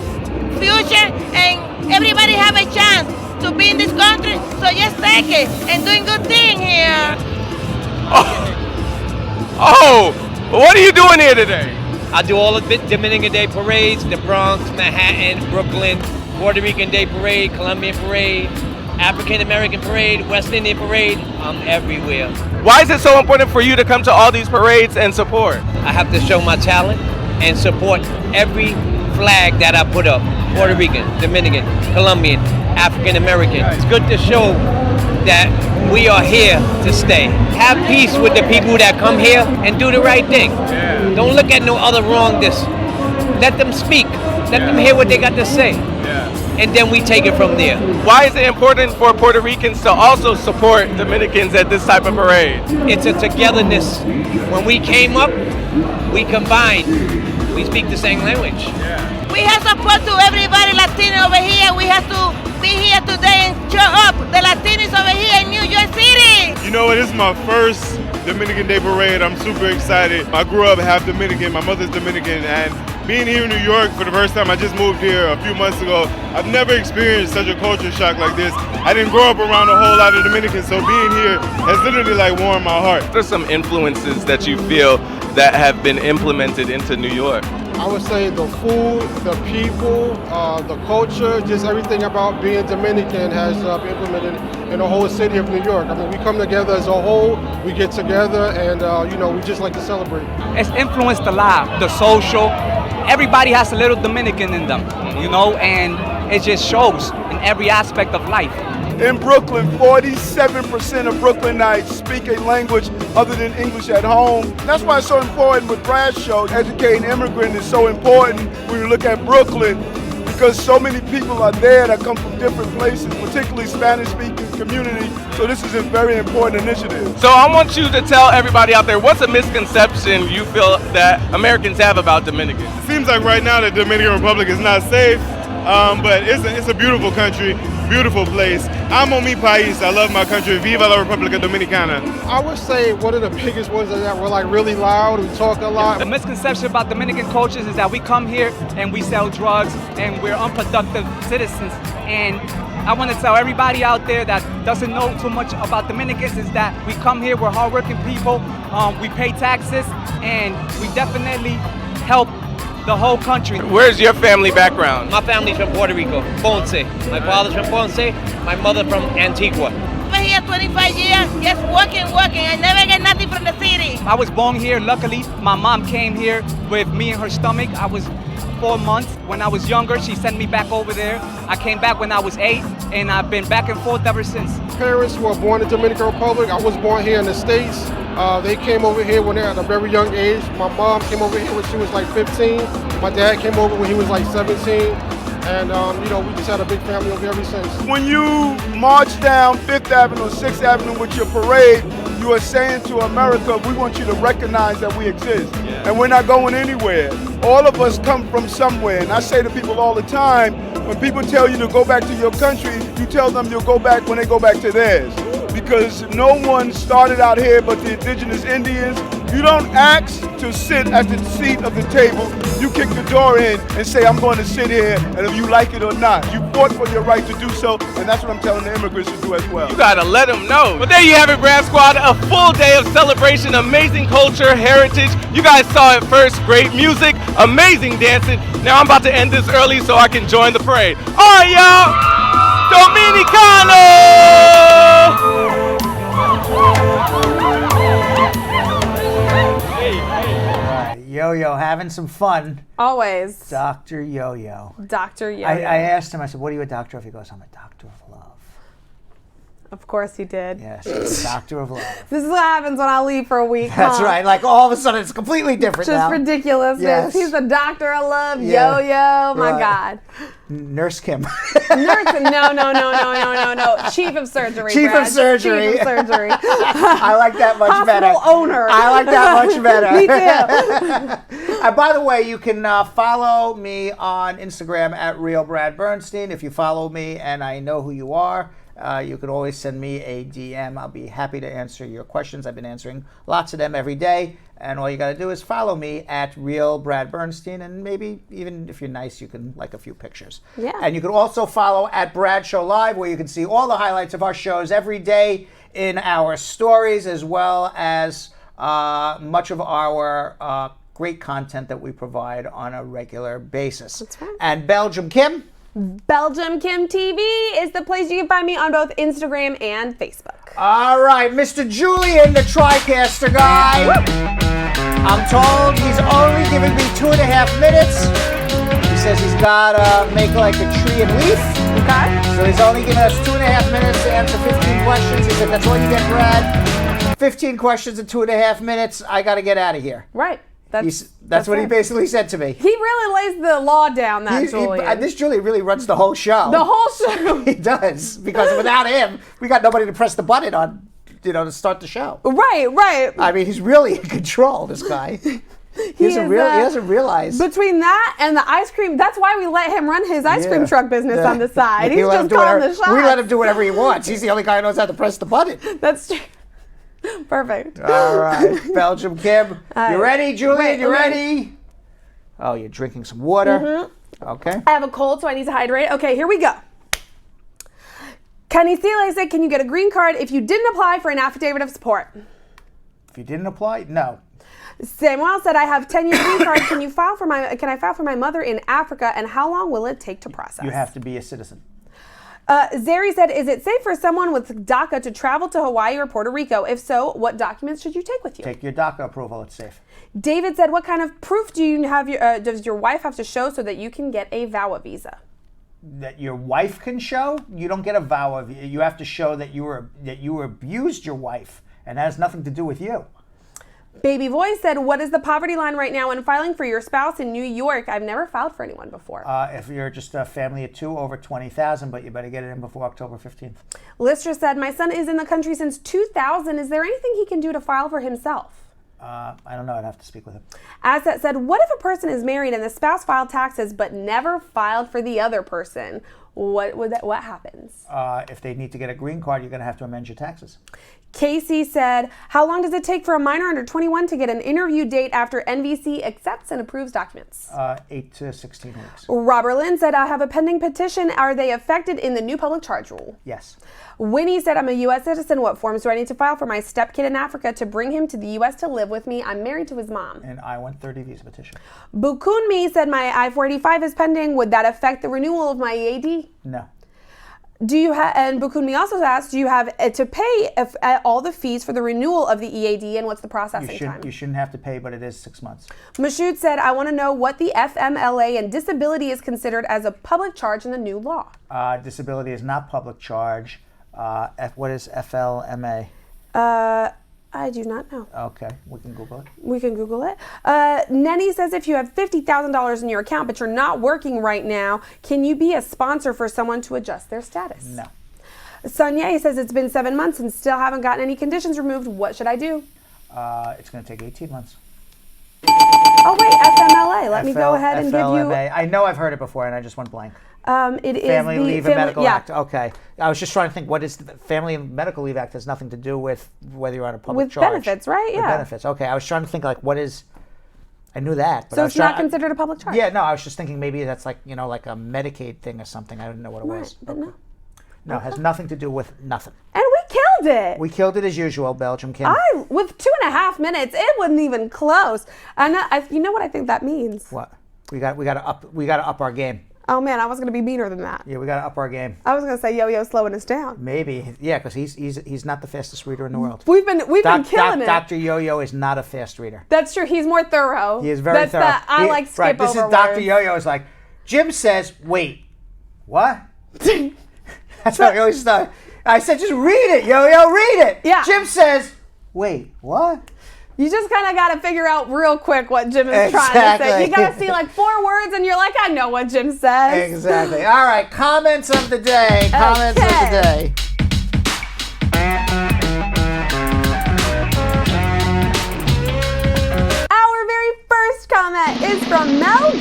future, and everybody have a chance to be in this country, so just take it and doing good thing here. Oh, what are you doing here today? I do all the Dominican Day parades, the Bronx, Manhattan, Brooklyn, Puerto Rican Day Parade, Colombian Parade, African American Parade, West Indian Parade. I'm everywhere. Why is it so important for you to come to all these parades and support? I have to show my talent and support every flag that I put up. Puerto Rican, Dominican, Colombian, African American. It's good to show that we are here to stay. Have peace with the people that come here and do the right thing. Don't look at no other wrongness. Let them speak. Let them hear what they got to say. And then we take it from there. Why is it important for Puerto Ricans to also support Dominicans at this type of parade? It's a togetherness. When we came up, we combined. We speak the same language. We have support to everybody Latino over here. We have to be here today and show up the Latinos over here in New York City. You know what, this is my first Dominican Day Parade. I'm super excited. I grew up half Dominican, my mother's Dominican, and being here in New York for the first time, I just moved here a few months ago. I've never experienced such a culture shock like this. I didn't grow up around a whole lot of Dominicans, so being here has literally like warmed my heart. What are some influences that you feel that have been implemented into New York? I would say the food, the people, the culture, just everything about being Dominican has been implemented in the whole city of New York. I mean, we come together as a whole, we get together, and you know, we just like to celebrate. It's influenced a lot, the social. Everybody has a little Dominican in them, you know, and it just shows in every aspect of life. In Brooklyn, 47% of Brooklynites speak a language other than English at home. That's why it's so important with Brad's show. Educating immigrants is so important when you look at Brooklyn, because so many people are there that come from different places, particularly Spanish-speaking community. So this is a very important initiative. So I want you to tell everybody out there, what's a misconception you feel that Americans have about Dominicans? It seems like right now the Dominican Republic is not safe, but it's a beautiful country. Beautiful place. Amo mi país. I love my country. Viva la República Dominicana. I would say one of the biggest ones is that we're like really loud. We talk a lot. The misconception about Dominican cultures is that we come here and we sell drugs and we're unproductive citizens. And I want to tell everybody out there that doesn't know too much about Dominicans is that we come here, we're hardworking people, we pay taxes, and we definitely help the whole country. Where's your family background? My family's from Puerto Rico, Ponce. My father's from Ponce, my mother from Antigua. I've been here 25 years, just working. I never get nothing from the city. I was born here, luckily. My mom came here with me in her stomach. I was 4 months. When I was younger, she sent me back over there. I came back when I was 8, and I've been back and forth ever since. Parents were born in the Dominican Republic. I was born here in the States. They came over here when they were at a very young age. My mom came over here when she was like 15. My dad came over when he was like 17. And, you know, we just had a big family over here ever since. When you march down 5th Avenue or 6th Avenue with your parade, you are saying to America, we want you to recognize that we exist. And we're not going anywhere. All of us come from somewhere. And I say to people all the time, when people tell you to go back to your country, you tell them you'll go back when they go back to theirs. Because no one started out here but the indigenous Indians, You don't ask to sit at the seat of the table. You kick the door in and say, I'm going to sit here, and if you like it or not. You fought for your right to do so, and that's what I'm telling the immigrants to do as well. You gotta let them know. But there you have it, Brad Squad. A full day of celebration, amazing culture, heritage. You guys saw it first. Great music, amazing dancing. Now I'm about to end this early so I can join the parade. All right, y'all. Dominicano! Yo-Yo, having some fun. Always. Dr. Yo-Yo. Dr. Yo-Yo. I asked him, I said, what are you a doctor of? He goes, I'm a doctor of love. Of course he did. Yes, doctor of love. This is what happens when I leave for a week. That's right. Like all of a sudden it's completely different Just now. ridiculousness. Yes. He's a doctor of love. Yeah. Yo-Yo. My Right. God. Nurse Kim. Nurse. No. Chief of surgery. Chief Brad. of surgery. Chief of surgery. I like that much better. Hospital owner. I like that much better. Me too. By the way, you can follow me on Instagram at Real Brad Bernstein. If you follow me and I know who you are, you can always send me a DM. I'll be happy to answer your questions. I've been answering lots of them every day. And all you got to do is follow me at Real Brad Bernstein. And maybe even if you're nice, you can like a few pictures. Yeah. And you can also follow at Brad Show Live, where you can see all the highlights of our shows every day in our stories, as well as much of our great content that we provide on a regular basis. That's right. And Belgium Kim? Belgium Kim TV is the place you can find me on both Instagram and Facebook. All right, Mr. Julian, the TriCaster guy. I'm told he's only giving me 2.5 minutes. He says he's got to make like a tree and leaf. Okay. So he's only giving us 2.5 minutes to answer 15 questions. He said, that's all you get, Brad. 15 questions in 2.5 minutes. I got to get out of here. Right. That's what he basically said to me. He really lays the law down, Julian. This Julian really runs the whole show. The whole show. He does, because without him, we got nobody to press the button on, to start the show. Right. I mean, he's really in control, this guy. He doesn't realize. Between that and the ice cream, that's why we let him run his ice cream truck business on the side. He's just calling the shots. We let him do whatever he wants. He's the only guy who knows how to press the button. That's true. Perfect. All right, Belgium Kim. You ready, Julian? You ready? Oh, you're drinking some water. Mm-hmm. Okay. I have a cold, so I need to hydrate. Okay, here we go. Kenny Steele said, can you get a green card if you didn't apply for an affidavit of support? If you didn't apply, no. Samuel said, I have 10-year green card. Can I file for my mother in Africa, and how long will it take to process? You have to be a citizen. Zeri said, is it safe for someone with Daca to travel to Hawaii or Puerto Rico? If so, what documents should you take with you? Take your Daca approval. It's safe. David said, what kind of proof do you have? Does your wife have to show so that you can get a VAWA visa? That your wife can show? You don't get a VAWA. You have to show that you abused your wife, and that has nothing to do with you. Baby Voice said, what is the poverty line right now when filing for your spouse in New York? I've never filed for anyone before. If you're just a family of 2, over 20,000, but you better get it in before October 15th. Lister said, my son is in the country since 2000. Is there anything he can do to file for himself? I don't know. I'd have to speak with him. Asset said, what if a person is married and the spouse filed taxes but never filed for the other person? What happens? If they need to get a green card, you're going to have to amend your taxes. Casey said, how long does it take for a minor under 21 to get an interview date after NVC accepts and approves documents? 8 to 16 weeks. Robert Lynn said, I have a pending petition. Are they affected in the new public charge rule? Yes. Winnie said, I'm a U.S. citizen. What forms do I need to file for my stepkid in Africa to bring him to the U.S. to live with me? I'm married to his mom. An I-130 visa petition. Bukunmi said, my I-485 is pending. Would that affect the renewal of my EAD? No. Do you have, and Bukunmi also asked, do you have to pay all the fees for the renewal of the EAD, and what's the processing time? You shouldn't have to pay, but it is 6 months. Mashoud said, I want to know what the FMLA and disability is considered as a public charge in the new law. Disability is not public charge. What is FLMA? I do not know. Okay, we can Google it. We can Google it. Nenny says, if you have $50,000 in your account but you're not working right now, can you be a sponsor for someone to adjust their status? No. Sonia says, it's been 7 months and still haven't gotten any conditions removed. What should I do? It's going to take 18 months. Oh wait, FMLA. Let me go ahead and give you. I know I've heard it before, and I just went blank. It is Family the Leave and Medical yeah. Act. Okay, I was just trying to think. What is the Family and Medical Leave Act? Has nothing to do with whether you're on a public charge. With benefits, right? With Yeah. benefits. Okay, I was trying to think like what is. I knew that. But So I was it's not considered a public charge. Yeah, no, I was just thinking maybe that's like like a Medicaid thing or something. I didn't know what it was. But no. No, it has nothing to do with nothing. And we killed it. We killed it as usual, Belgium Kim. With 2.5 minutes, it wasn't even close. And you know what I think that means? What? We got to up our game. Oh man, I was gonna be meaner than that. Yeah, we got to up our game. I was gonna say Yo-Yo slowing us down. Maybe, yeah, because he's not the fastest reader in the world. We've been killing it. Dr. Yo-Yo is not a fast reader. That's true. He's more thorough. He is very thorough. I like skip right. This over is Dr. words. Yo-Yo is like, Jim says, wait, what? That's what I always thought. I said, just read it, Yo-Yo, read it. Yeah. Jim says, wait, what? You just kind of got to figure out real quick what Jim is trying to say. You got to see like 4 words and you're like, I know what Jim says. Exactly. All right, comments of the day. Comments of the day. Our very first comment is from Mel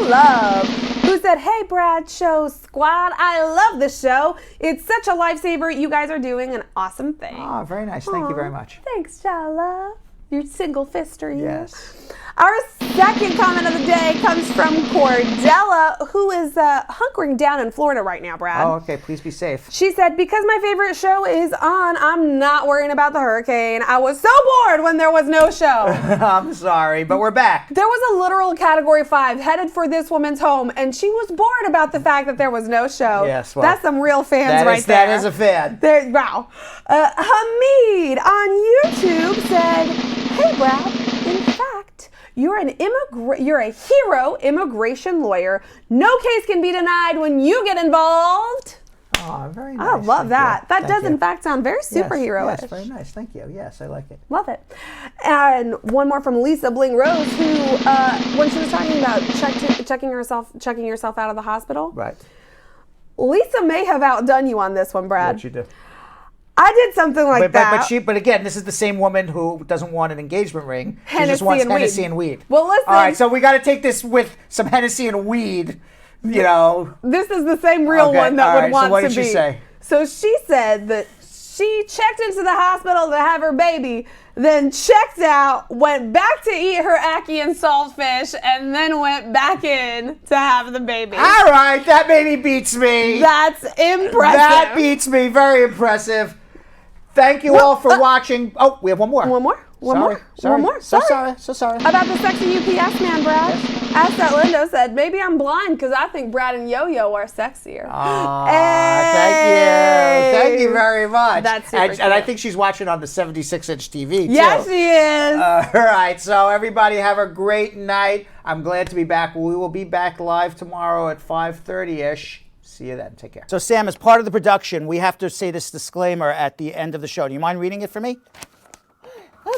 Love, who said, hey, Brad Show Squad, I love the show. It's such a lifesaver. You guys are doing an awesome thing. Oh, very nice. Thank you very much. Thanks, Love. Your single fister, you. Yes. Our second comment of the day comes from Cordella, who is hunkering down in Florida right now, Brad. Oh, okay. Please be safe. She said, because my favorite show is on, I'm not worrying about the hurricane. I was so bored when there was no show. I'm sorry, but we're back. There was a literal Category 5 headed for this woman's home, and she was bored about the fact that there was no show. Yes, well, that's some real fans right there. That is a fan. Wow. Hamid on YouTube said, hey, Brad, in fact, you're a hero immigration lawyer. No case can be denied when you get involved. Oh, very nice. I love that. That does, you. in fact, sound very superhero-ish. Yes, very nice. Thank you. Yes, I like it. Love it. And one more from Lisa Bling Rose, who, when she was talking about checking yourself out of the hospital. Right. Lisa may have outdone you on this one, Brad. What'd you do? I did something like that. But again, this is the same woman who doesn't want an engagement ring. She Hennessy just wants and Hennessy weed. and weed. Well, listen. All right, so we got to take this with some Hennessy and weed. You know. This is the same real one that would want to be. So what did she say? So she said that she checked into the hospital to have her baby, then checked out, went back to eat her ackee and saltfish, and then went back in to have the baby. All right, that baby beats me. That's impressive. That beats me. Very impressive. Thank you all for watching. Oh, we have one more. One more? One more? Sorry. One more? So sorry. About the sexy UPS man, Brad. As that Lindo said, maybe I'm blind because I think Brad and Yo-Yo are sexier. Thank you very much. That's super cute. And I think she's watching on the 76-inch TV, too. Yes, she is. All right, so everybody have a great night. I'm glad to be back. We will be back live tomorrow at 5:30-ish. See you then. Take care. So, Sam, as part of the production, we have to say this disclaimer at the end of the show. Do you mind reading it for me?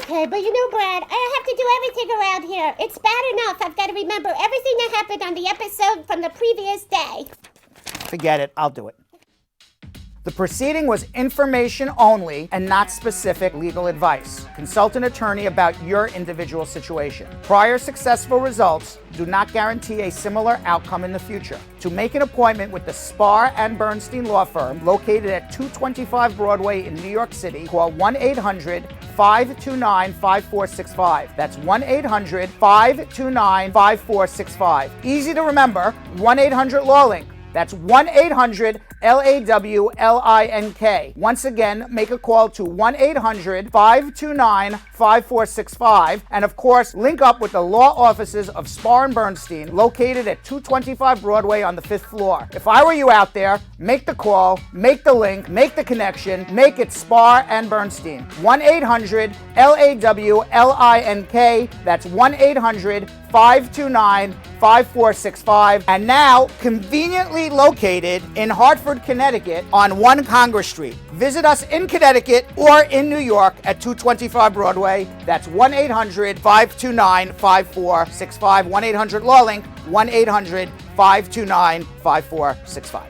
Okay, but you know, Brad, I have to do everything around here. It's bad enough I've got to remember everything that happened on the episode from the previous day. Forget it. I'll do it. The proceeding was information only and not specific legal advice. Consult an attorney about your individual situation. Prior successful results do not guarantee a similar outcome in the future. To make an appointment with the Spar and Bernstein law firm located at 225 Broadway in New York City, call 1-800-529-5465. That's 1-800-529-5465. Easy to remember, 1-800-LAW-LINK. That's 1-800-LAWLINK. Once again, make a call to 1-800-529-5465. And of course, link up with the law offices of Spar and Bernstein, located at 225 Broadway on the 5th floor. If I were you out there, make the call, make the link, make the connection, make it Spar and Bernstein. 1-800-LAWLINK. That's 1-800-529-5465. And now, conveniently located in Hartford, Connecticut on 1 Congress Street. Visit us in Connecticut or in New York at 225 Broadway. That's 1-800-529-5465. 1-800-LAW-LINK. 1-800-529-5465.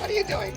What are you doing?